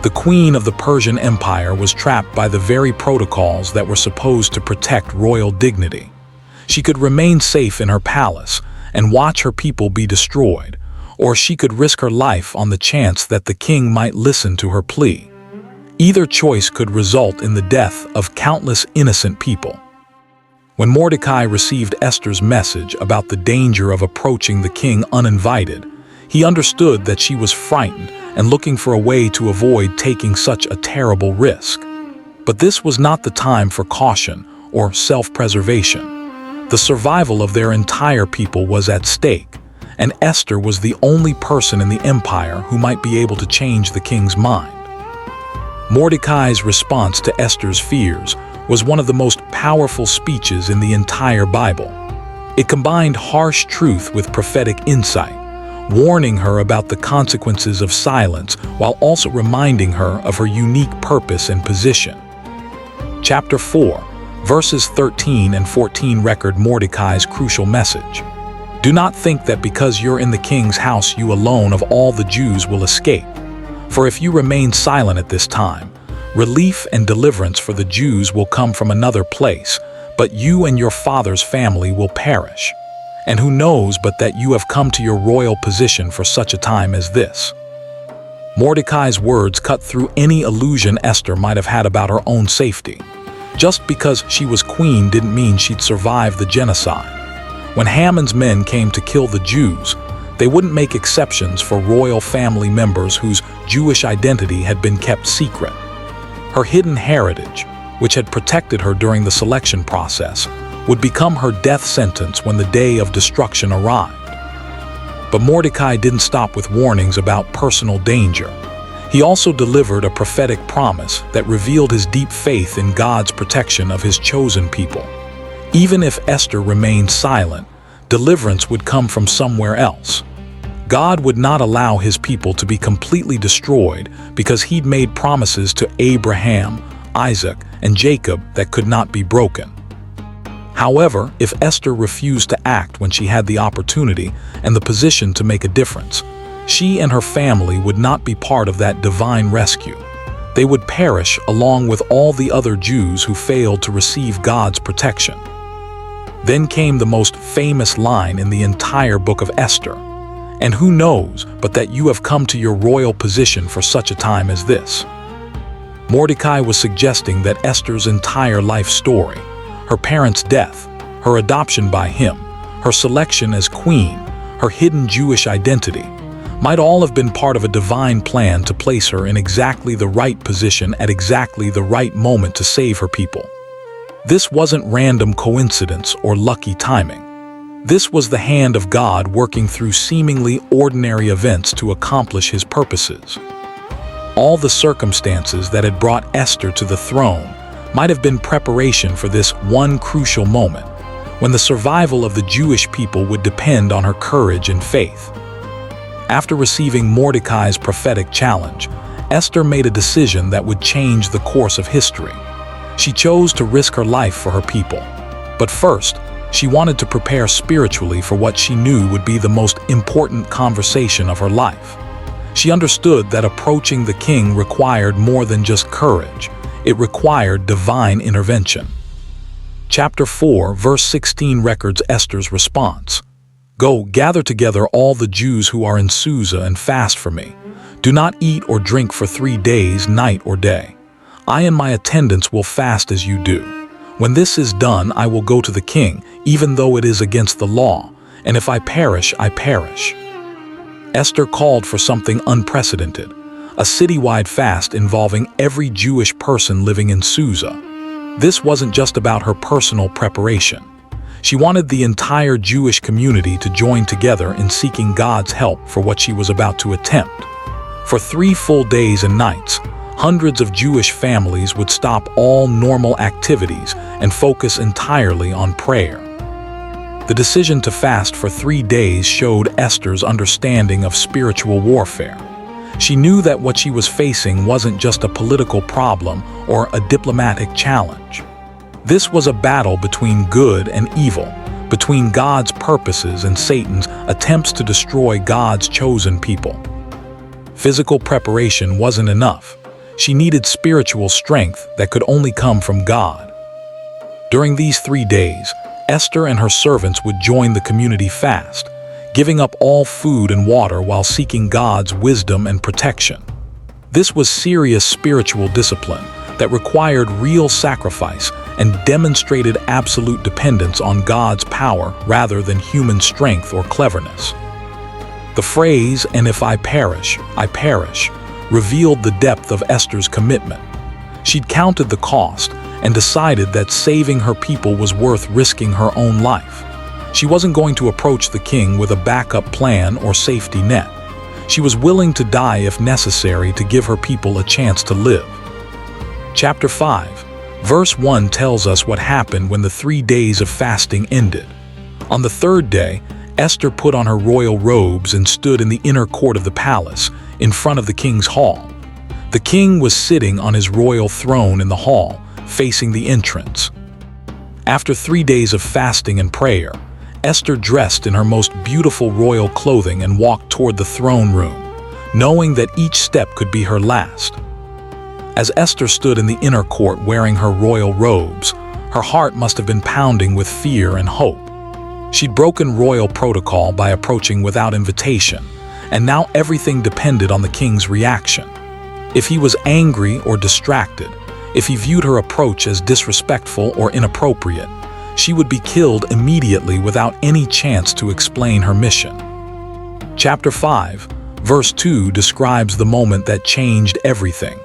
The queen of the Persian Empire was trapped by the very protocols that were supposed to protect royal dignity. She could remain safe in her palace and watch her people be destroyed, or she could risk her life on the chance that the king might listen to her plea. Either choice could result in the death of countless innocent people. When Mordecai received Esther's message about the danger of approaching the king uninvited, he understood that she was frightened and looking for a way to avoid taking such a terrible risk. But this was not the time for caution or self-preservation. The survival of their entire people was at stake, and Esther was the only person in the empire who might be able to change the king's mind. Mordecai's response to Esther's fears was one of the most powerful speeches in the entire Bible. It combined harsh truth with prophetic insight, warning her about the consequences of silence while also reminding her of her unique purpose and position. Chapter 4, verses 13 and 14 record Mordecai's crucial message. Do not think that because you're in the king's house you alone of all the Jews will escape. For if you remain silent at this time, relief and deliverance for the Jews will come from another place, but you and your father's family will perish. And who knows but that you have come to your royal position for such a time as this? Mordecai's words cut through any illusion Esther might have had about her own safety. Just because she was queen didn't mean she'd survive the genocide. When Haman's men came to kill the Jews, they wouldn't make exceptions for royal family members whose Jewish identity had been kept secret. Her hidden heritage, which had protected her during the selection process, would become her death sentence when the day of destruction arrived. But Mordecai didn't stop with warnings about personal danger. He also delivered a prophetic promise that revealed his deep faith in God's protection of his chosen people. Even if Esther remained silent, deliverance would come from somewhere else. God would not allow his people to be completely destroyed because he'd made promises to Abraham, Isaac, and Jacob that could not be broken. However, if Esther refused to act when she had the opportunity and the position to make a difference, she and her family would not be part of that divine rescue. They would perish along with all the other Jews who failed to receive God's protection. Then came the most famous line in the entire book of Esther. And who knows but that you have come to your royal position for such a time as this? Mordecai was suggesting that Esther's entire life story, her parents' death, her adoption by him, her selection as queen, her hidden Jewish identity, might all have been part of a divine plan to place her in exactly the right position at exactly the right moment to save her people. This wasn't random coincidence or lucky timing. This was the hand of God working through seemingly ordinary events to accomplish his purposes. All the circumstances that had brought Esther to the throne might have been preparation for this one crucial moment, when the survival of the Jewish people would depend on her courage and faith. After receiving Mordecai's prophetic challenge, Esther made a decision that would change the course of history. She chose to risk her life for her people. But first, she wanted to prepare spiritually for what she knew would be the most important conversation of her life. She understood that approaching the king required more than just courage. It required divine intervention. Chapter 4, verse 16 records Esther's response. Go, gather together all the Jews who are in Susa and fast for me. Do not eat or drink for 3 days, night or day. I and my attendants will fast as you do. When this is done, I will go to the king, even though it is against the law, and if I perish, I perish. Esther called for something unprecedented, a citywide fast involving every Jewish person living in Susa. This wasn't just about her personal preparation. She wanted the entire Jewish community to join together in seeking God's help for what she was about to attempt. For 3 full days and nights, hundreds of Jewish families would stop all normal activities and focus entirely on prayer. The decision to fast for 3 days showed Esther's understanding of spiritual warfare. She knew that what she was facing wasn't just a political problem or a diplomatic challenge. This was a battle between good and evil, between God's purposes and Satan's attempts to destroy God's chosen people. Physical preparation wasn't enough. She needed spiritual strength that could only come from God. During these 3 days, Esther and her servants would join the community fast, giving up all food and water while seeking God's wisdom and protection. This was serious spiritual discipline that required real sacrifice and demonstrated absolute dependence on God's power rather than human strength or cleverness. The phrase, "and if I perish, revealed the depth of Esther's commitment. She'd counted the cost and decided that saving her people was worth risking her own life. She wasn't going to approach the king with a backup plan or safety net. She was willing to die if necessary to give her people a chance to live. Chapter 5, verse 1 tells us what happened when the 3 days of fasting ended. On the third day, Esther put on her royal robes and stood in the inner court of the palace, in front of the king's hall. The king was sitting on his royal throne in the hall, facing the entrance. After 3 days of fasting and prayer, Esther dressed in her most beautiful royal clothing and walked toward the throne room, knowing that each step could be her last. As Esther stood in the inner court wearing her royal robes, her heart must have been pounding with fear and hope. She'd broken royal protocol by approaching without invitation, and now everything depended on the king's reaction. If he was angry or distracted, if he viewed her approach as disrespectful or inappropriate, she would be killed immediately without any chance to explain her mission. Chapter 5, verse 2 describes the moment that changed everything.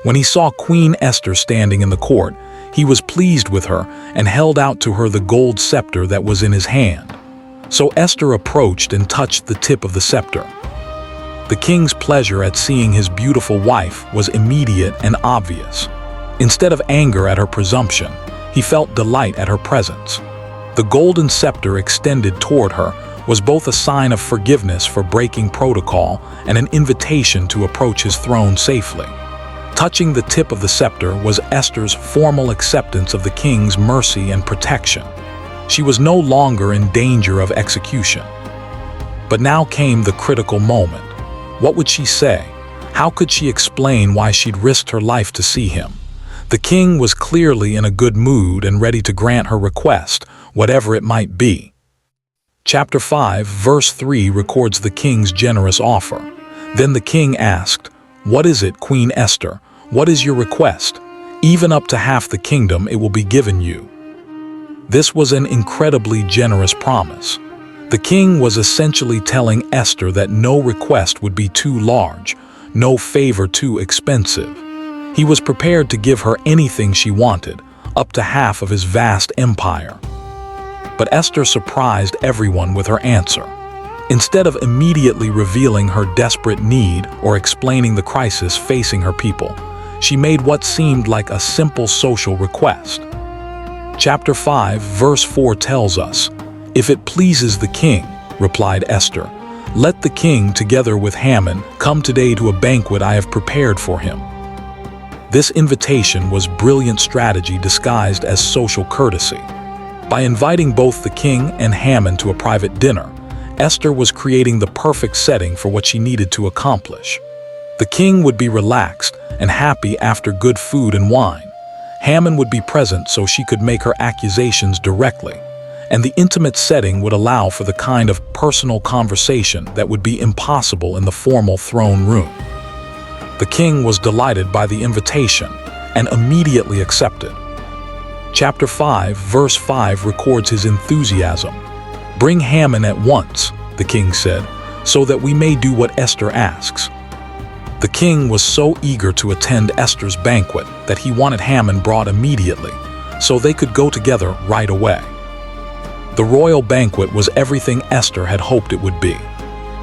When he saw Queen Esther standing in the court, he was pleased with her and held out to her the gold scepter that was in his hand. So Esther approached and touched the tip of the scepter. The king's pleasure at seeing his beautiful wife was immediate and obvious. Instead of anger at her presumption, he felt delight at her presence. The golden scepter extended toward her was both a sign of forgiveness for breaking protocol and an invitation to approach his throne safely. Touching the tip of the scepter was Esther's formal acceptance of the king's mercy and protection. She was no longer in danger of execution. But now came the critical moment. What would she say? How could she explain why she'd risked her life to see him? The king was clearly in a good mood and ready to grant her request, whatever it might be. Chapter 5, verse 3 records the king's generous offer. Then the king asked, "What is it, Queen Esther? What is your request? Even up to half the kingdom it will be given you." This was an incredibly generous promise. The king was essentially telling Esther that no request would be too large, no favor too expensive. He was prepared to give her anything she wanted, up to half of his vast empire. But Esther surprised everyone with her answer. Instead of immediately revealing her desperate need or explaining the crisis facing her people, she made what seemed like a simple social request. Chapter 5, verse 4 tells us, "If it pleases the king," replied Esther, "let the king, together with Haman, come today to a banquet I have prepared for him." This invitation was brilliant strategy disguised as social courtesy. By inviting both the king and Haman to a private dinner, Esther was creating the perfect setting for what she needed to accomplish. The king would be relaxed and happy after good food and wine. Haman would be present so she could make her accusations directly, and the intimate setting would allow for the kind of personal conversation that would be impossible in the formal throne room. The king was delighted by the invitation and immediately accepted. Chapter 5, verse 5 records his enthusiasm. "Bring Haman at once," the king said, "so that we may do what Esther asks." The king was so eager to attend Esther's banquet that he wanted Haman brought immediately, so they could go together right away. The royal banquet was everything Esther had hoped it would be.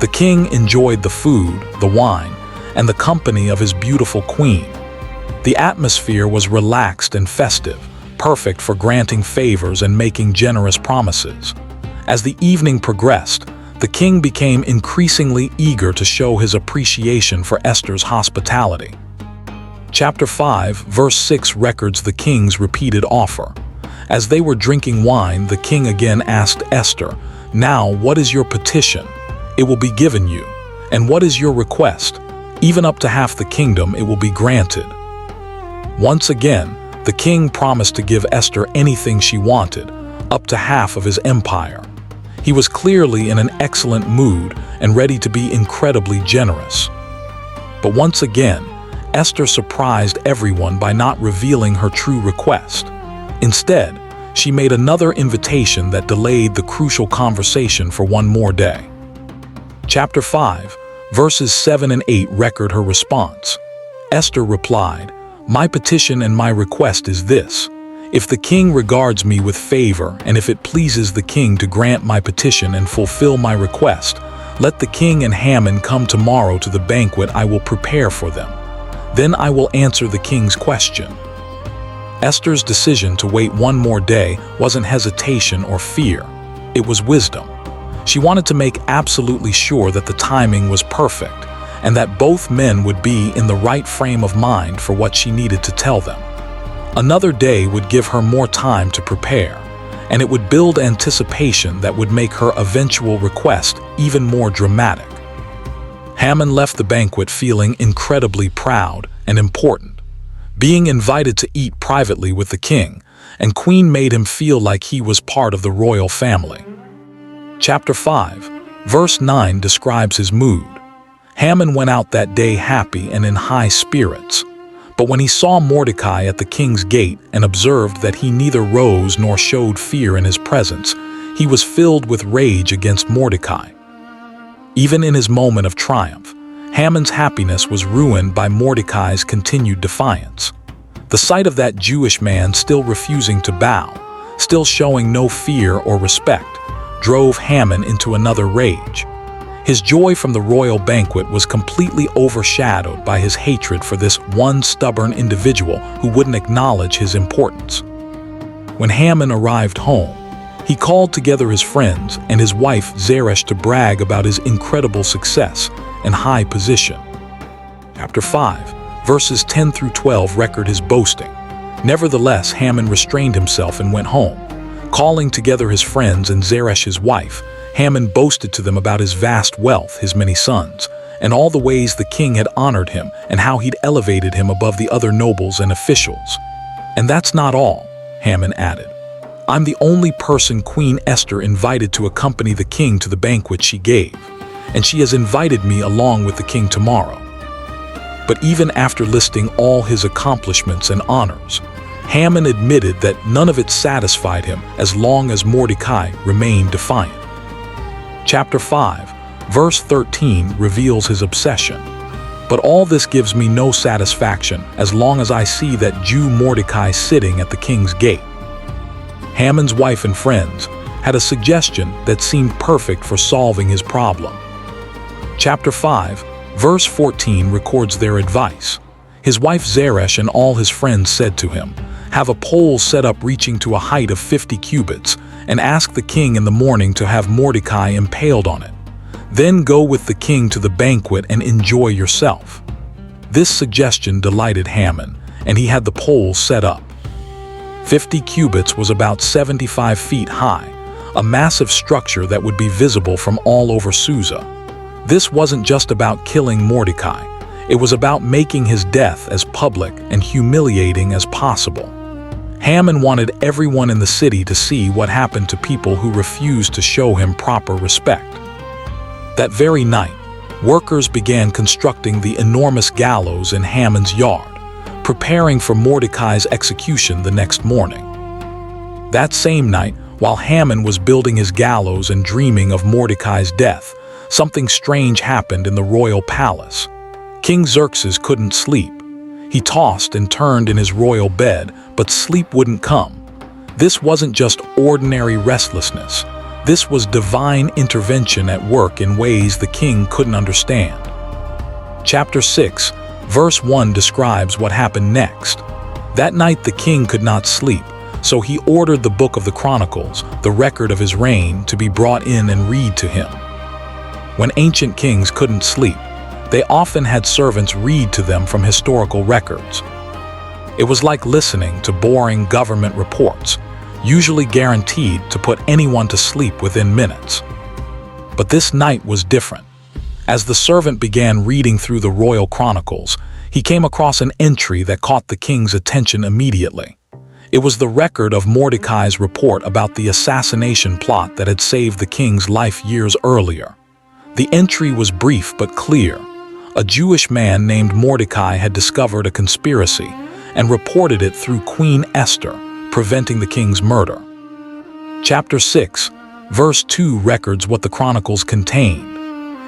The king enjoyed the food, the wine, and the company of his beautiful queen. The atmosphere was relaxed and festive, perfect for granting favors and making generous promises. As the evening progressed, the king became increasingly eager to show his appreciation for Esther's hospitality. Chapter 5, verse 6 records the king's repeated offer. As they were drinking wine, the king again asked Esther, "Now, what is your petition? It will be given you. And what is your request? Even up to half the kingdom it will be granted." Once again, the king promised to give Esther anything she wanted, up to half of his empire. He was clearly in an excellent mood and ready to be incredibly generous. But once again, Esther surprised everyone by not revealing her true request. Instead, she made another invitation that delayed the crucial conversation for one more day. Chapter 5, verses 7 and 8 record her response. Esther replied, "My petition and my request is this. If the king regards me with favor, and if it pleases the king to grant my petition and fulfill my request, let the king and Haman come tomorrow to the banquet I will prepare for them. Then I will answer the king's question." Esther's decision to wait one more day wasn't hesitation or fear. It was wisdom. She wanted to make absolutely sure that the timing was perfect, and that both men would be in the right frame of mind for what she needed to tell them. Another day would give her more time to prepare, and it would build anticipation that would make her eventual request even more dramatic. Haman left the banquet feeling incredibly proud and important. Being invited to eat privately with the king and queen made him feel like he was part of the royal family. Chapter 5, verse 9 describes his mood. Haman went out that day happy and in high spirits. But when he saw Mordecai at the king's gate and observed that he neither rose nor showed fear in his presence, he was filled with rage against Mordecai. Even in his moment of triumph, Haman's happiness was ruined by Mordecai's continued defiance. The sight of that Jewish man still refusing to bow, still showing no fear or respect, drove Haman into another rage. His joy from the royal banquet was completely overshadowed by his hatred for this one stubborn individual who wouldn't acknowledge his importance. When Haman arrived home, he called together his friends and his wife Zeresh to brag about his incredible success and high position. Chapter 5, verses 10 through 12 record his boasting. Nevertheless, Haman restrained himself and went home. Calling together his friends and Zeresh his wife, Haman boasted to them about his vast wealth, his many sons, and all the ways the king had honored him and how he'd elevated him above the other nobles and officials. "And that's not all," Haman added. "I'm the only person Queen Esther invited to accompany the king to the banquet she gave, and she has invited me along with the king tomorrow." But even after listing all his accomplishments and honors, Haman admitted that none of it satisfied him as long as Mordecai remained defiant. Chapter 5, verse 13 reveals his obsession. "But all this gives me no satisfaction as long as I see that Jew Mordecai sitting at the king's gate." Haman's wife and friends had a suggestion that seemed perfect for solving his problem. Chapter 5, verse 14 records their advice. His wife Zeresh and all his friends said to him, "Have a pole set up reaching to a height of 50 cubits, and ask the king in the morning to have Mordecai impaled on it. Then go with the king to the banquet and enjoy yourself." This suggestion delighted Haman, and he had the pole set up. 50 cubits was about 75 feet high, a massive structure that would be visible from all over Susa. This wasn't just about killing Mordecai. It was about making his death as public and humiliating as possible. Haman wanted everyone in the city to see what happened to people who refused to show him proper respect. That very night, workers began constructing the enormous gallows in Haman's yard, preparing for Mordecai's execution the next morning. That same night, while Haman was building his gallows and dreaming of Mordecai's death, something strange happened in the royal palace. King Xerxes couldn't sleep. He tossed and turned in his royal bed, but sleep wouldn't come. This wasn't just ordinary restlessness. This was divine intervention at work in ways the king couldn't understand. Chapter 6, verse 1 describes what happened next. That night the king could not sleep, so he ordered the book of the Chronicles, the record of his reign, to be brought in and read to him. When ancient kings couldn't sleep, they often had servants read to them from historical records. It was like listening to boring government reports, usually guaranteed to put anyone to sleep within minutes. But this night was different. As the servant began reading through the royal chronicles, he came across an entry that caught the king's attention immediately. It was the record of Mordecai's report about the assassination plot that had saved the king's life years earlier. The entry was brief but clear. A Jewish man named Mordecai had discovered a conspiracy and reported it through Queen Esther, preventing the king's murder. Chapter 6, verse 2 records what the chronicles contained.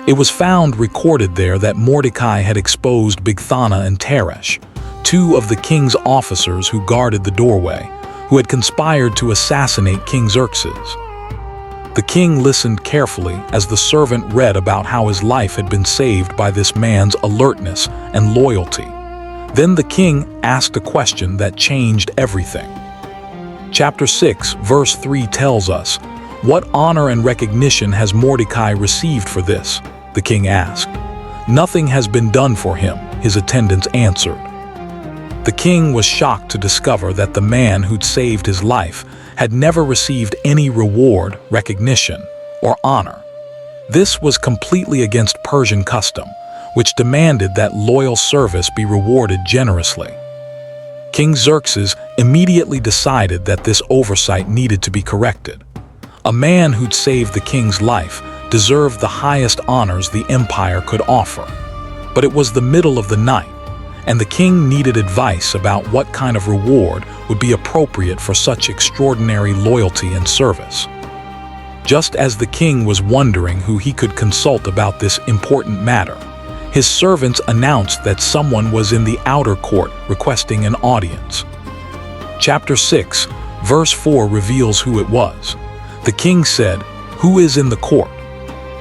It was found recorded there that Mordecai had exposed Bigthana and Teresh, two of the king's officers who guarded the doorway, who had conspired to assassinate King Xerxes. The king listened carefully as the servant read about how his life had been saved by this man's alertness and loyalty. Then the king asked a question that changed everything. Chapter 6, verse 3 tells us, "What honor and recognition has Mordecai received for this?" the king asked. "Nothing has been done for him," his attendants answered. The king was shocked to discover that the man who'd saved his life had never received any reward, recognition, or honor. This was completely against Persian custom, which demanded that loyal service be rewarded generously. King Xerxes immediately decided that this oversight needed to be corrected. A man who'd saved the king's life deserved the highest honors the empire could offer. But it was the middle of the night, and the king needed advice about what kind of reward would be appropriate for such extraordinary loyalty and service. Just as the king was wondering who he could consult about this important matter, his servants announced that someone was in the outer court requesting an audience. Chapter 6, verse 4 reveals who it was. The king said, "Who is in the court?"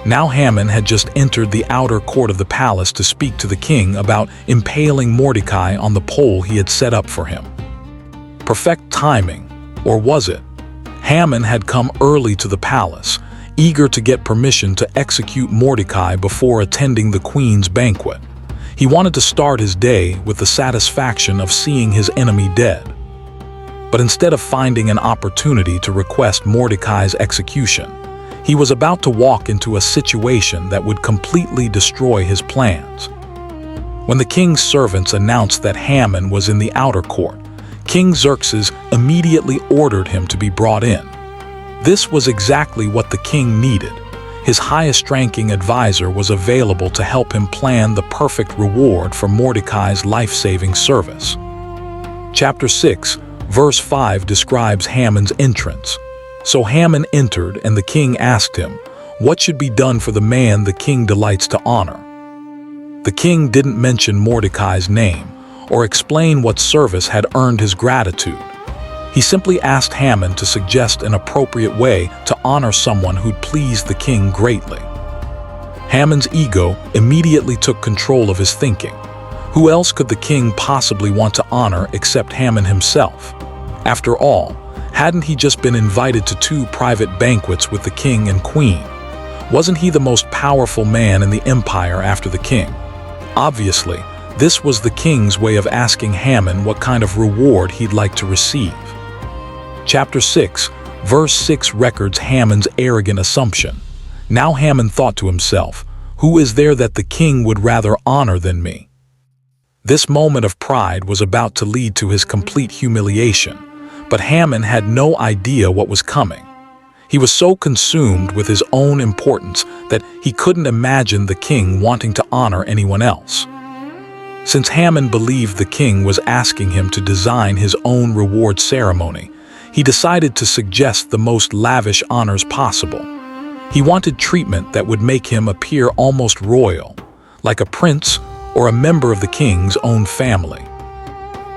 Now Haman had just entered the outer court of the palace to speak to the king about impaling Mordecai on the pole he had set up for him. Perfect timing, or was it? Haman had come early to the palace, eager to get permission to execute Mordecai before attending the queen's banquet. He wanted to start his day with the satisfaction of seeing his enemy dead. But instead of finding an opportunity to request Mordecai's execution, he was about to walk into a situation that would completely destroy his plans. When the king's servants announced that Haman was in the outer court, King Xerxes immediately ordered him to be brought in. This was exactly what the king needed. His highest-ranking advisor was available to help him plan the perfect reward for Mordecai's life-saving service. Chapter 6, verse 5 describes Haman's entrance. So Haman entered, and the king asked him, "What should be done for the man the king delights to honor?" The king didn't mention Mordecai's name or explain what service had earned his gratitude. He simply asked Haman to suggest an appropriate way to honor someone who'd pleased the king greatly. Haman's ego immediately took control of his thinking. Who else could the king possibly want to honor except Haman himself? After all, hadn't he just been invited to 2 private banquets with the king and queen? Wasn't he the most powerful man in the empire after the king? Obviously, this was the king's way of asking Haman what kind of reward he'd like to receive. Chapter 6, verse 6 records Haman's arrogant assumption. Now Haman thought to himself, "Who is there that the king would rather honor than me?" This moment of pride was about to lead to his complete humiliation. But Haman had no idea what was coming. He was so consumed with his own importance that he couldn't imagine the king wanting to honor anyone else. Since Haman believed the king was asking him to design his own reward ceremony, he decided to suggest the most lavish honors possible. He wanted treatment that would make him appear almost royal, like a prince or a member of the king's own family.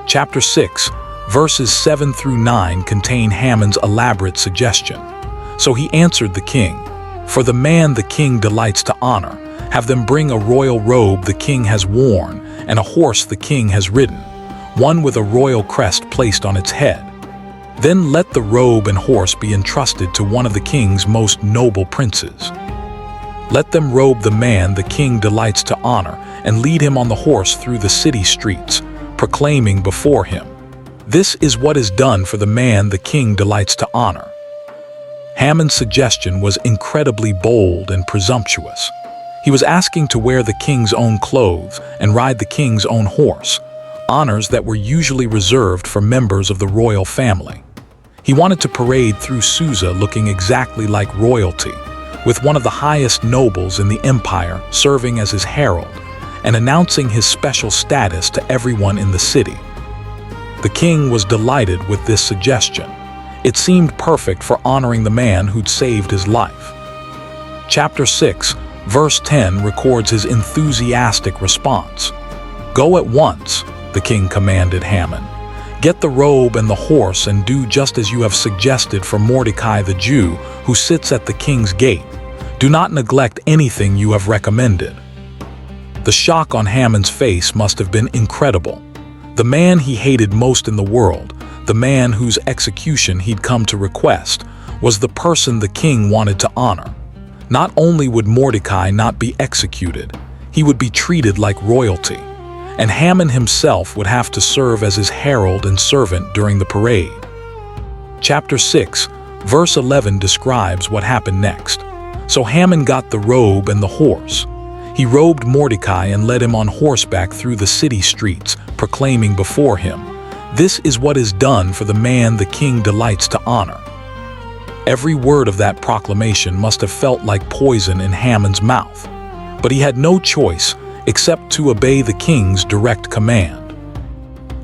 Chapter 6, verses 7 through 9 contain Haman's elaborate suggestion. So he answered the king, "For the man the king delights to honor, have them bring a royal robe the king has worn and a horse the king has ridden, one with a royal crest placed on its head. Then let the robe and horse be entrusted to one of the king's most noble princes. Let them robe the man the king delights to honor and lead him on the horse through the city streets, proclaiming before him, 'This is what is done for the man the king delights to honor.'" Haman's suggestion was incredibly bold and presumptuous. He was asking to wear the king's own clothes and ride the king's own horse, honors that were usually reserved for members of the royal family. He wanted to parade through Susa looking exactly like royalty, with one of the highest nobles in the empire serving as his herald and announcing his special status to everyone in the city. The king was delighted with this suggestion. It seemed perfect for honoring the man who'd saved his life. Chapter 6, verse 10 records his enthusiastic response. "Go at once," the king commanded Haman. Get the robe and the horse and do just as you have suggested for Mordecai the Jew, who sits at the king's gate. Do not neglect anything you have recommended." The shock on Haman's face must have been incredible. The man he hated most in the world, the man whose execution he'd come to request, was the person the king wanted to honor. Not only would Mordecai not be executed, he would be treated like royalty, and Haman himself would have to serve as his herald and servant during the parade. Chapter 6, verse 11 describes what happened next. So Haman got the robe and the horse. He robed Mordecai and led him on horseback through the city streets, proclaiming before him, "This is what is done for the man the king delights to honor." Every word of that proclamation must have felt like poison in Haman's mouth, but he had no choice except to obey the king's direct command.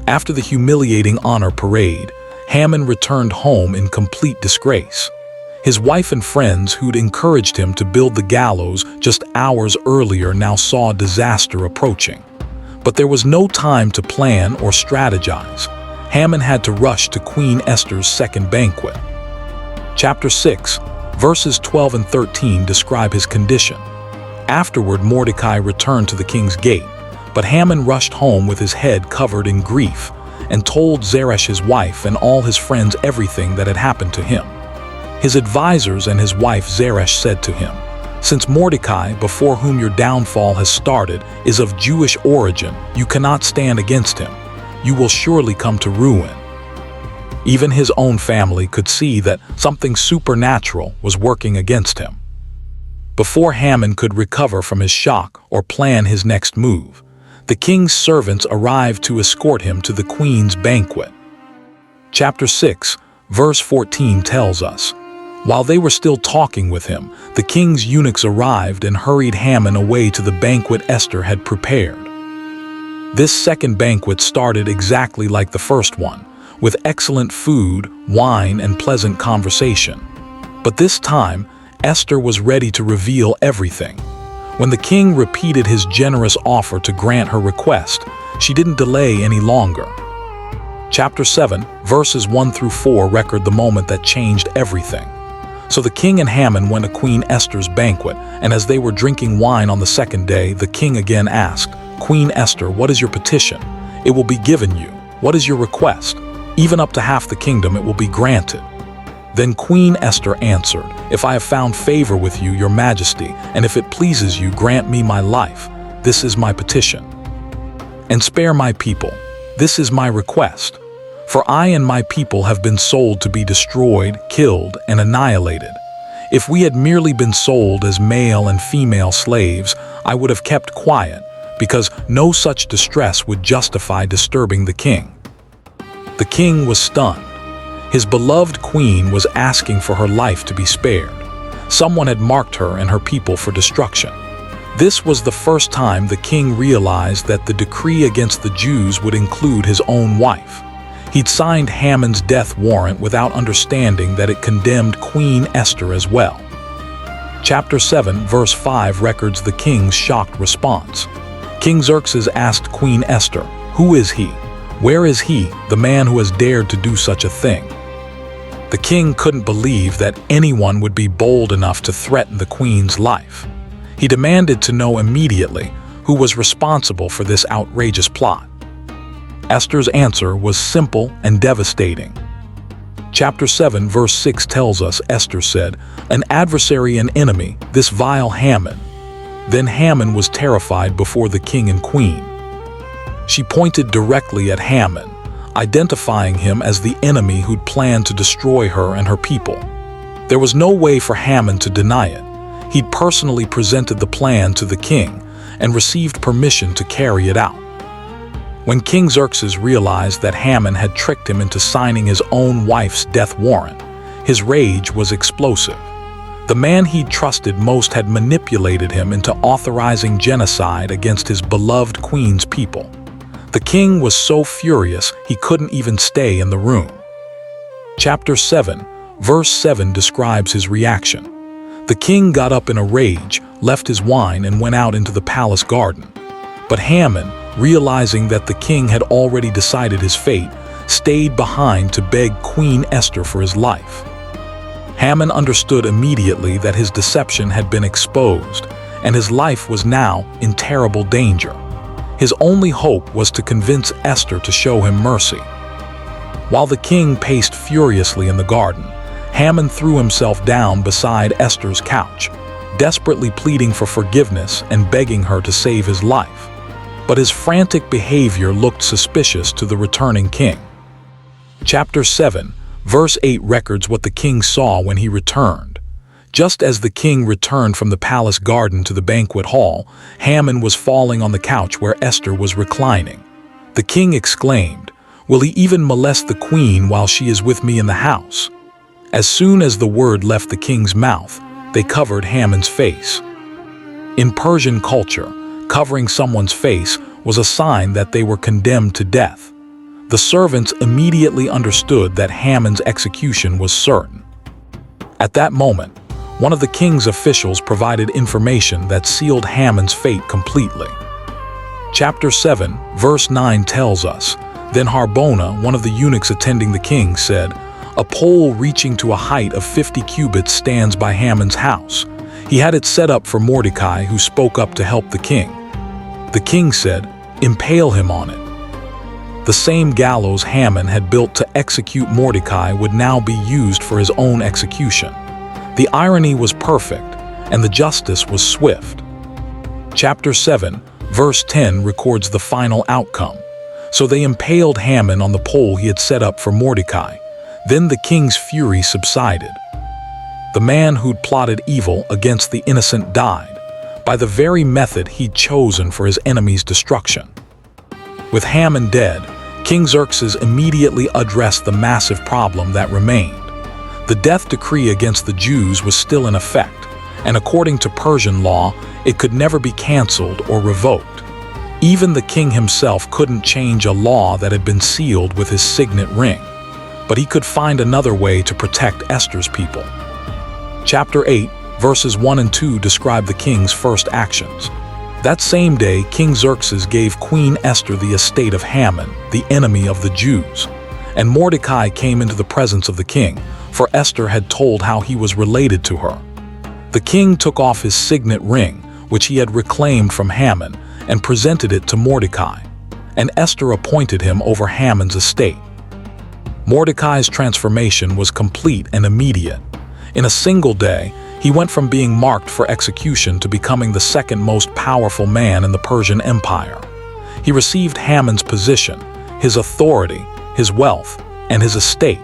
After the humiliating honor parade, Haman returned home in complete disgrace. His wife and friends who'd encouraged him to build the gallows just hours earlier now saw disaster approaching. But there was no time to plan or strategize. Haman had to rush to Queen Esther's second banquet. Chapter 6, verses 12 and 13 describe his condition. Afterward, Mordecai returned to the king's gate, but Haman rushed home with his head covered in grief and told Zeresh his wife and all his friends everything that had happened to him. His advisors and his wife Zeresh said to him, "Since Mordecai, before whom your downfall has started, is of Jewish origin, you cannot stand against him. You will surely come to ruin." Even his own family could see that something supernatural was working against him. Before Haman could recover from his shock or plan his next move, the king's servants arrived to escort him to the queen's banquet. Chapter 6, verse 14 tells us, "While they were still talking with him, the king's eunuchs arrived and hurried Haman away to the banquet Esther had prepared." This second banquet started exactly like the first one, with excellent food, wine, and pleasant conversation. But this time, Esther was ready to reveal everything. When the king repeated his generous offer to grant her request, she didn't delay any longer. Chapter 7, verses 1 through 4 record the moment that changed everything. So the king and Haman went to Queen Esther's banquet, and as they were drinking wine on the second day, the king again asked, "Queen Esther, what is your petition? It will be given you. What is your request? Even up to half the kingdom it will be granted." Then Queen Esther answered, "If I have found favor with you, your majesty, and if it pleases you, grant me my life. This is my petition. And spare my people. This is my request. For I and my people have been sold to be destroyed, killed, and annihilated. If we had merely been sold as male and female slaves, I would have kept quiet, because no such distress would justify disturbing the king." The king was stunned. His beloved queen was asking for her life to be spared. Someone had marked her and her people for destruction. This was the first time the king realized that the decree against the Jews would include his own wife. He'd signed Haman's death warrant without understanding that it condemned Queen Esther as well. Chapter 7, verse 5 records the king's shocked response. King Xerxes asked Queen Esther, "Who is he? Where is he, the man who has dared to do such a thing?" The king couldn't believe that anyone would be bold enough to threaten the queen's life. He demanded to know immediately who was responsible for this outrageous plot. Esther's answer was simple and devastating. Chapter 7, verse 6 tells us Esther said, "An adversary and enemy, this vile Haman." Then Haman was terrified before the king and queen. She pointed directly at Haman, identifying him as the enemy who'd planned to destroy her and her people. There was no way for Haman to deny it. He'd personally presented the plan to the king and received permission to carry it out. When King Xerxes realized that Haman had tricked him into signing his own wife's death warrant, his rage was explosive. The man he'd trusted most had manipulated him into authorizing genocide against his beloved queen's people. The king was so furious he couldn't even stay in the room. Chapter 7, verse 7 describes his reaction. The king got up in a rage, left his wine, and went out into the palace garden. But Haman, realizing that the king had already decided his fate, stayed behind to beg Queen Esther for his life. Haman understood immediately that his deception had been exposed, and his life was now in terrible danger. His only hope was to convince Esther to show him mercy. While the king paced furiously in the garden, Haman threw himself down beside Esther's couch, desperately pleading for forgiveness and begging her to save his life. But his frantic behavior looked suspicious to the returning king. Chapter 7, verse 8 records what the king saw when he returned. Just as the king returned from the palace garden to the banquet hall, Haman was falling on the couch where Esther was reclining. The king exclaimed, "Will he even molest the queen while she is with me in the house?" As soon as the word left the king's mouth, they covered Haman's face. In Persian culture, covering someone's face was a sign that they were condemned to death. The servants immediately understood that Haman's execution was certain. At that moment, one of the king's officials provided information that sealed Haman's fate completely. Chapter 7, verse 9 tells us, "Then Harbona, one of the eunuchs attending the king, said, 'A pole reaching to a height of 50 cubits stands by Haman's house. He had it set up for Mordecai, who spoke up to help the king.' The king said, 'Impale him on it.' The same gallows Haman had built to execute Mordecai would now be used for his own execution. The irony was perfect, and the justice was swift. Chapter 7, verse 10 records the final outcome. So they impaled Haman on the pole he had set up for Mordecai. Then the king's fury subsided. The man who'd plotted evil against the innocent died, by the very method he'd chosen for his enemy's destruction. With Haman dead, King Xerxes immediately addressed the massive problem that remained. The death decree against the Jews was still in effect, and according to Persian law, it could never be canceled or revoked. Even the king himself couldn't change a law that had been sealed with his signet ring, but he could find another way to protect Esther's people. Chapter 8, verses 1 and 2 describe the king's first actions. That same day, King Xerxes gave Queen Esther the estate of Haman, the enemy of the Jews. And Mordecai came into the presence of the king, for Esther had told how he was related to her. The king took off his signet ring, which he had reclaimed from Haman, and presented it to Mordecai. And Esther appointed him over Haman's estate. Mordecai's transformation was complete and immediate. In a single day, he went from being marked for execution to becoming the second most powerful man in the Persian Empire. He received Haman's position, his authority, his wealth, and his estate.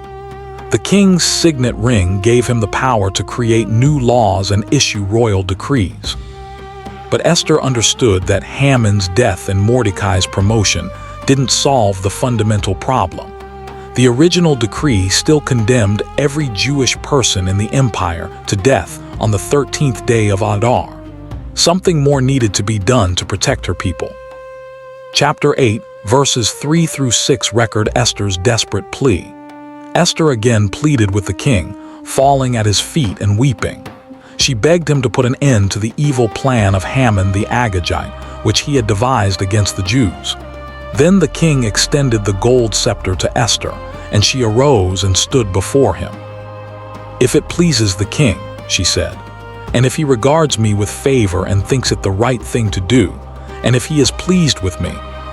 The king's signet ring gave him the power to create new laws and issue royal decrees. But Esther understood that Haman's death and Mordecai's promotion didn't solve the fundamental problem. The original decree still condemned every Jewish person in the empire to death on the 13th day of Adar. Something more needed to be done to protect her people. Chapter 8, verses 3 through 6 record Esther's desperate plea. Esther again pleaded with the king, falling at his feet and weeping. She begged him to put an end to the evil plan of Haman the Agagite, which he had devised against the Jews. Then the king extended the gold scepter to Esther, and she arose and stood before him. "If it pleases the king," she said, "and if he regards me with favor and thinks it the right thing to do, and if he is pleased with me,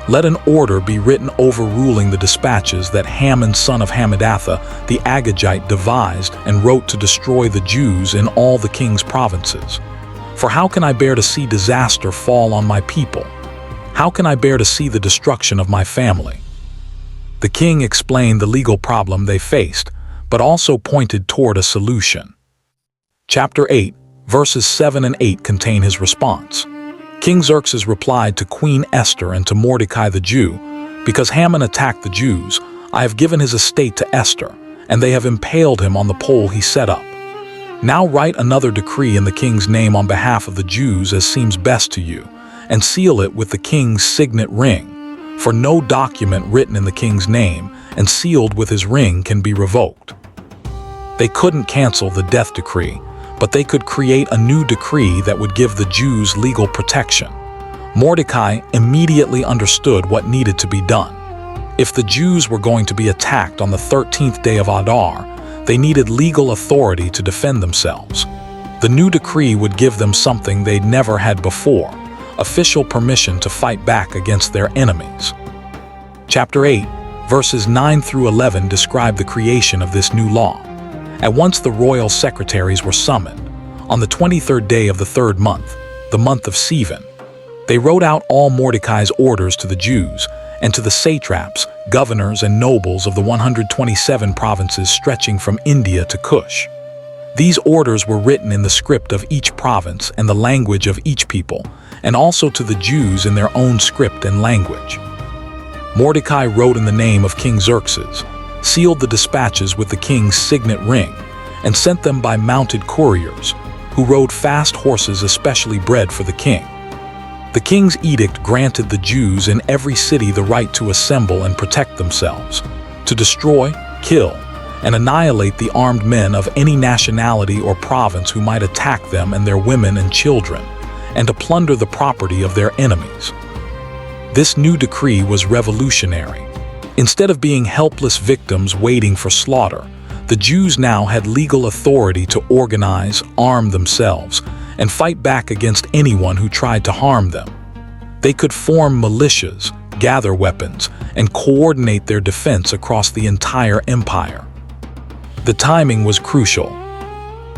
let an order be written overruling the dispatches that Haman son of Hammedatha the Agagite devised and wrote to destroy the Jews in all the king's provinces. For how can I bear to see disaster fall on my people? How can I bear to see the destruction of my family?" The king explained the legal problem they faced, but also pointed toward a solution. Chapter 8, verses 7 and 8 contain his response. King Xerxes replied to Queen Esther and to Mordecai the Jew, "Because Haman attacked the Jews, I have given his estate to Esther, and they have impaled him on the pole he set up. Now write another decree in the king's name on behalf of the Jews as seems best to you, and seal it with the king's signet ring, for no document written in the king's name and sealed with his ring can be revoked." They couldn't cancel the death decree, but they could create a new decree that would give the Jews legal protection. Mordecai immediately understood what needed to be done. If the Jews were going to be attacked on the 13th day of Adar, they needed legal authority to defend themselves. The new decree would give them something they'd never had before: official permission to fight back against their enemies. Chapter 8, verses 9 through 11 describe the creation of this new law. At once the royal secretaries were summoned. On the 23rd day of the 3rd month, the month of Sivan, they wrote out all Mordecai's orders to the Jews and to the satraps, governors, and nobles of the 127 provinces stretching from India to Cush. These orders were written in the script of each province and the language of each people, and also to the Jews in their own script and language. Mordecai wrote in the name of King Xerxes, sealed the dispatches with the king's signet ring, and sent them by mounted couriers, who rode fast horses especially bred for the king. The king's edict granted the Jews in every city the right to assemble and protect themselves, to destroy, kill, and annihilate the armed men of any nationality or province who might attack them and their women and children, and to plunder the property of their enemies. This new decree was revolutionary. Instead of being helpless victims waiting for slaughter, the Jews now had legal authority to organize, arm themselves, and fight back against anyone who tried to harm them. They could form militias, gather weapons, and coordinate their defense across the entire empire. The timing was crucial.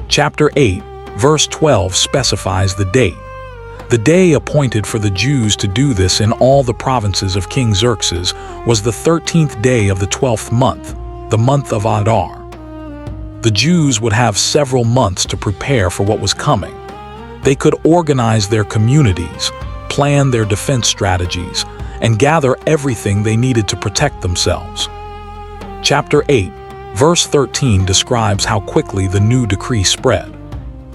Chapter 8, verse 12 specifies the date. The day appointed for the Jews to do this in all the provinces of King Xerxes was the 13th day of the 12th month, the month of Adar. The Jews would have several months to prepare for what was coming. They could organize their communities, plan their defense strategies, and gather everything they needed to protect themselves. Chapter 8, verse 13 describes how quickly the new decree spread.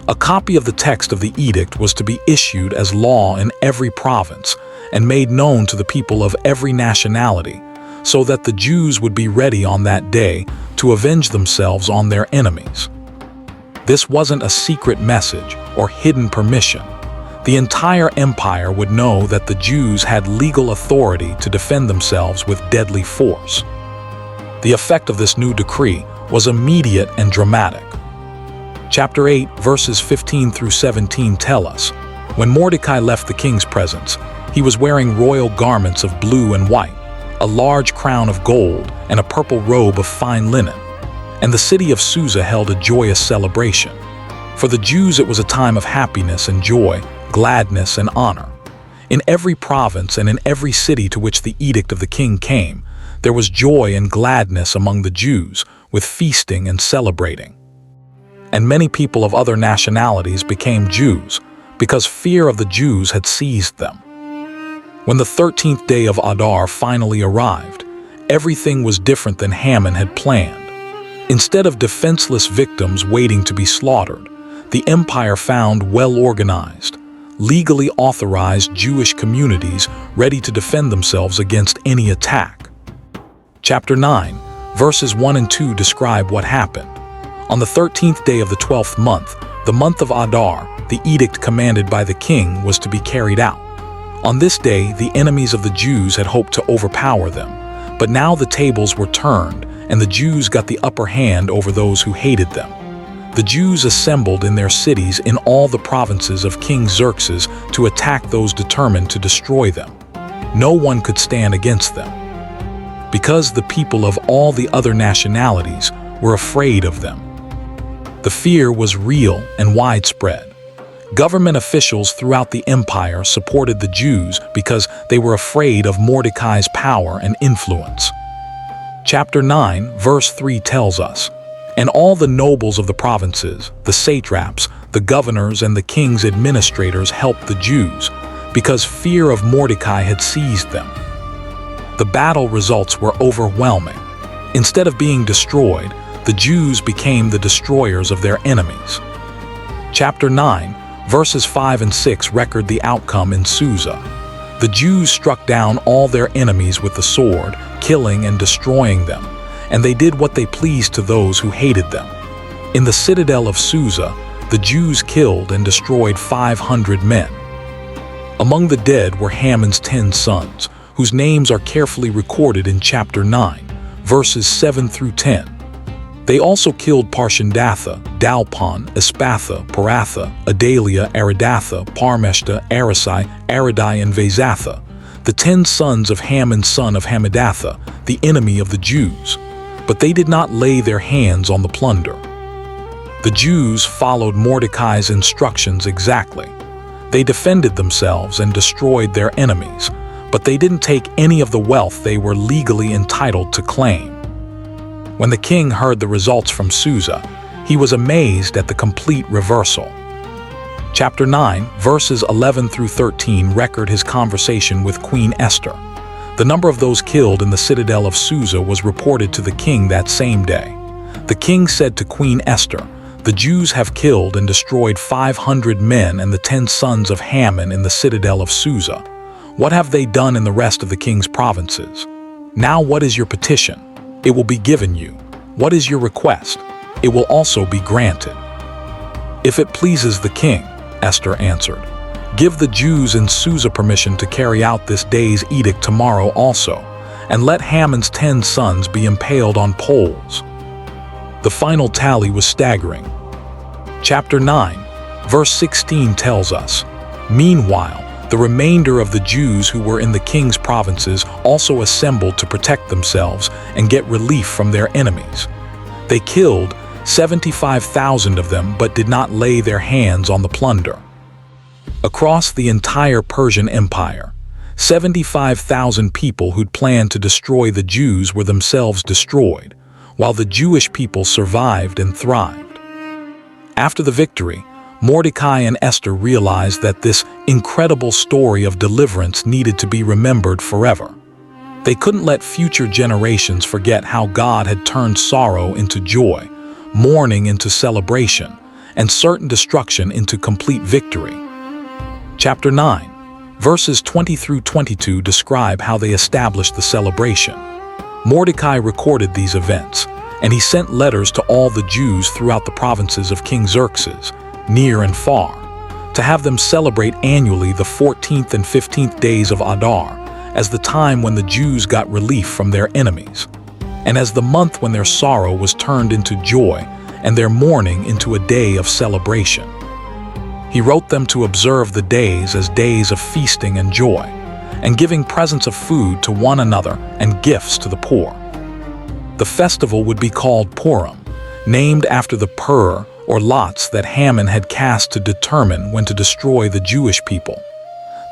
A copy of the text of the edict was to be issued as law in every province and made known to the people of every nationality, so that the Jews would be ready on that day to avenge themselves on their enemies. This wasn't a secret message or hidden permission. The entire empire would know that the Jews had legal authority to defend themselves with deadly force. The effect of this new decree was immediate and dramatic. Chapter 8, verses 15 through 17 tell us, when Mordecai left the king's presence, he was wearing royal garments of blue and white, a large crown of gold, and a purple robe of fine linen. And the city of Susa held a joyous celebration. For the Jews it was a time of happiness and joy, gladness and honor. In every province and in every city to which the edict of the king came, there was joy and gladness among the Jews, with feasting and celebrating. And many people of other nationalities became Jews, because fear of the Jews had seized them. When the 13th day of Adar finally arrived, everything was different than Haman had planned. Instead of defenseless victims waiting to be slaughtered, the empire found well-organized, legally authorized Jewish communities ready to defend themselves against any attack. Chapter 9, verses 1 and 2 describe what happened. On the 13th day of the 12th month, the month of Adar, the edict commanded by the king was to be carried out. On this day, the enemies of the Jews had hoped to overpower them, but now the tables were turned, and the Jews got the upper hand over those who hated them. The Jews assembled in their cities in all the provinces of King Xerxes to attack those determined to destroy them. No one could stand against them, because the people of all the other nationalities were afraid of them. The fear was real and widespread. Government officials throughout the empire supported the Jews because they were afraid of Mordecai's power and influence. Chapter 9, verse 3 tells us, "And all the nobles of the provinces, the satraps, the governors, and the king's administrators helped the Jews, because fear of Mordecai had seized them." The battle results were overwhelming. Instead of being destroyed, the Jews became the destroyers of their enemies. Chapter 9, verses 5 and 6 record the outcome in Susa. The Jews struck down all their enemies with the sword, killing and destroying them, and they did what they pleased to those who hated them. In the citadel of Susa, the Jews killed and destroyed 500 men. Among the dead were Haman's 10 sons, whose names are carefully recorded in chapter 9, verses 7 through 10. They also killed Parshandatha, Dalpon, Espatha, Paratha, Adalia, Aridatha, Parmeshta, Arasai, Aradai, and Vezatha, the 10 sons of Haman son of Hammedatha, the enemy of the Jews. But they did not lay their hands on the plunder. The Jews followed Mordecai's instructions exactly. They defended themselves and destroyed their enemies, but they didn't take any of the wealth they were legally entitled to claim. When the king heard the results from Susa, he was amazed at the complete reversal. Chapter 9, verses 11 through 13 record his conversation with Queen Esther. The number of those killed in the citadel of Susa was reported to the king that same day. The king said to Queen Esther, "The Jews have killed and destroyed 500 men and the 10 sons of Haman in the citadel of Susa. What have they done in the rest of the king's provinces? Now what is your petition? It will be given you. What is your request? It will also be granted." "If it pleases the king," Esther answered, "give the Jews in Susa permission to carry out this day's edict tomorrow also, and let Haman's 10 sons be impaled on poles." The final tally was staggering. Chapter 9, verse 16 tells us, "Meanwhile, the remainder of the Jews who were in the king's provinces also assembled to protect themselves and get relief from their enemies. They killed 75,000 of them but did not lay their hands on the plunder." Across the entire Persian Empire, 75,000 people who'd planned to destroy the Jews were themselves destroyed, while the Jewish people survived and thrived. After the victory, Mordecai and Esther realized that this incredible story of deliverance needed to be remembered forever. They couldn't let future generations forget how God had turned sorrow into joy, mourning into celebration, and certain destruction into complete victory. Chapter 9, verses 20 through 22 describe how they established the celebration. Mordecai recorded these events, and he sent letters to all the Jews throughout the provinces of King Xerxes, near and far, to have them celebrate annually the 14th and 15th days of Adar, as the time when the Jews got relief from their enemies, and as the month when their sorrow was turned into joy and their mourning into a day of celebration. He wrote them to observe the days as days of feasting and joy, and giving presents of food to one another and gifts to the poor. The festival would be called Purim, named after the pur, or lots that Haman had cast to determine when to destroy the Jewish people.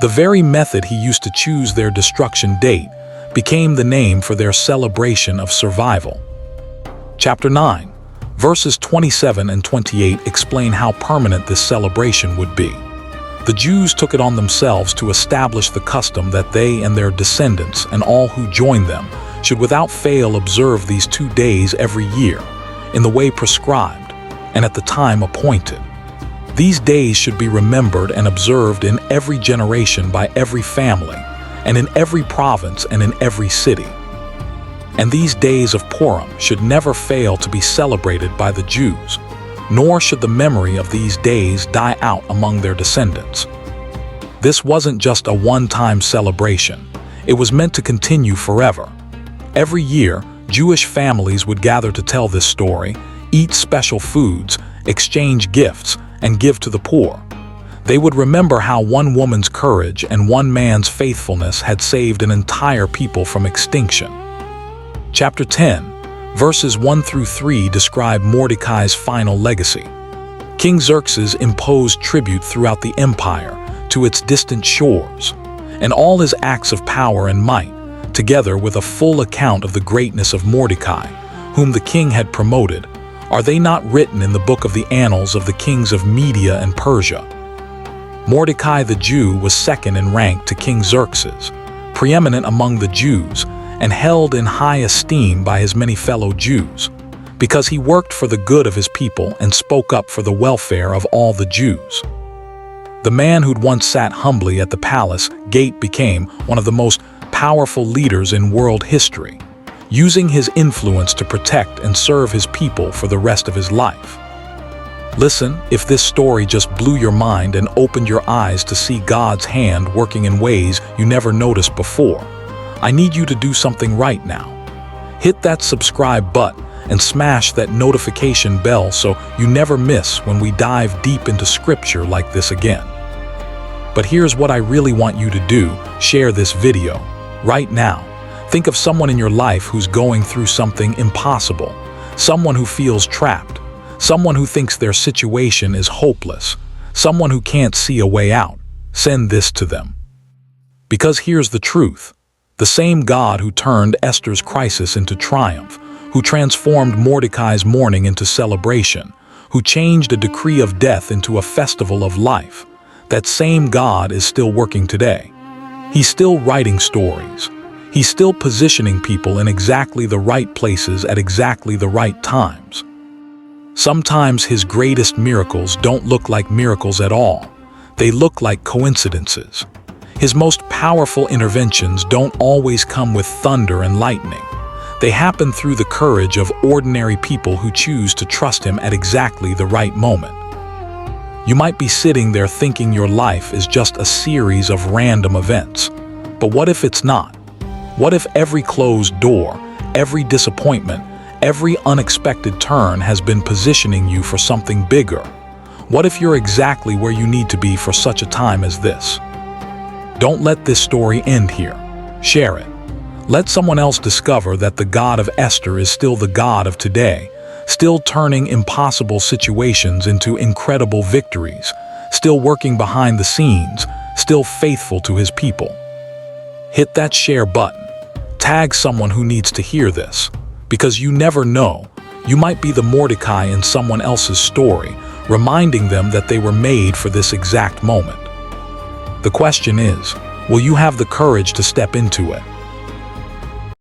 The very method he used to choose their destruction date became the name for their celebration of survival. Chapter 9, verses 27 and 28 explain how permanent this celebration would be. The Jews took it on themselves to establish the custom that they and their descendants and all who joined them should without fail observe these 2 days every year, in the way prescribed and at the time appointed. These days should be remembered and observed in every generation by every family, and in every province and in every city. And these days of Purim should never fail to be celebrated by the Jews, nor should the memory of these days die out among their descendants. This wasn't just a one-time celebration. It was meant to continue forever. Every year, Jewish families would gather to tell this story, eat special foods, exchange gifts, and give to the poor. They would remember how one woman's courage and one man's faithfulness had saved an entire people from extinction. Chapter 10, verses 1 through 3 describe Mordecai's final legacy. King Xerxes imposed tribute throughout the empire to its distant shores, and all his acts of power and might, together with a full account of the greatness of Mordecai, whom the king had promoted, are they not written in the book of the annals of the kings of Media and Persia? Mordecai the Jew was second in rank to King Xerxes, preeminent among the Jews, and held in high esteem by his many fellow Jews, because he worked for the good of his people and spoke up for the welfare of all the Jews. The man who'd once sat humbly at the palace gate became one of the most powerful leaders in world history, using his influence to protect and serve his people for the rest of his life. Listen, if this story just blew your mind and opened your eyes to see God's hand working in ways you never noticed before, I need you to do something right now. Hit that subscribe button and smash that notification bell so you never miss when we dive deep into scripture like this again. But here's what I really want you to do: share this video right now. Think of someone in your life who's going through something impossible, someone who feels trapped, someone who thinks their situation is hopeless, someone who can't see a way out. Send this to them. Because here's the truth: the same God who turned Esther's crisis into triumph, who transformed Mordecai's mourning into celebration, who changed a decree of death into a festival of life, that same God is still working today. He's still writing stories. He's still positioning people in exactly the right places at exactly the right times. Sometimes his greatest miracles don't look like miracles at all. They look like coincidences. His most powerful interventions don't always come with thunder and lightning. They happen through the courage of ordinary people who choose to trust him at exactly the right moment. You might be sitting there thinking your life is just a series of random events. But what if it's not? What if every closed door, every disappointment, every unexpected turn has been positioning you for something bigger? What if you're exactly where you need to be for such a time as this? Don't let this story end here. Share it. Let someone else discover that the God of Esther is still the God of today, still turning impossible situations into incredible victories, still working behind the scenes, still faithful to his people. Hit that share button. Tag someone who needs to hear this, because you never know. You might be the Mordecai in someone else's story, reminding them that they were made for this exact moment. The question is, will you have the courage to step into it?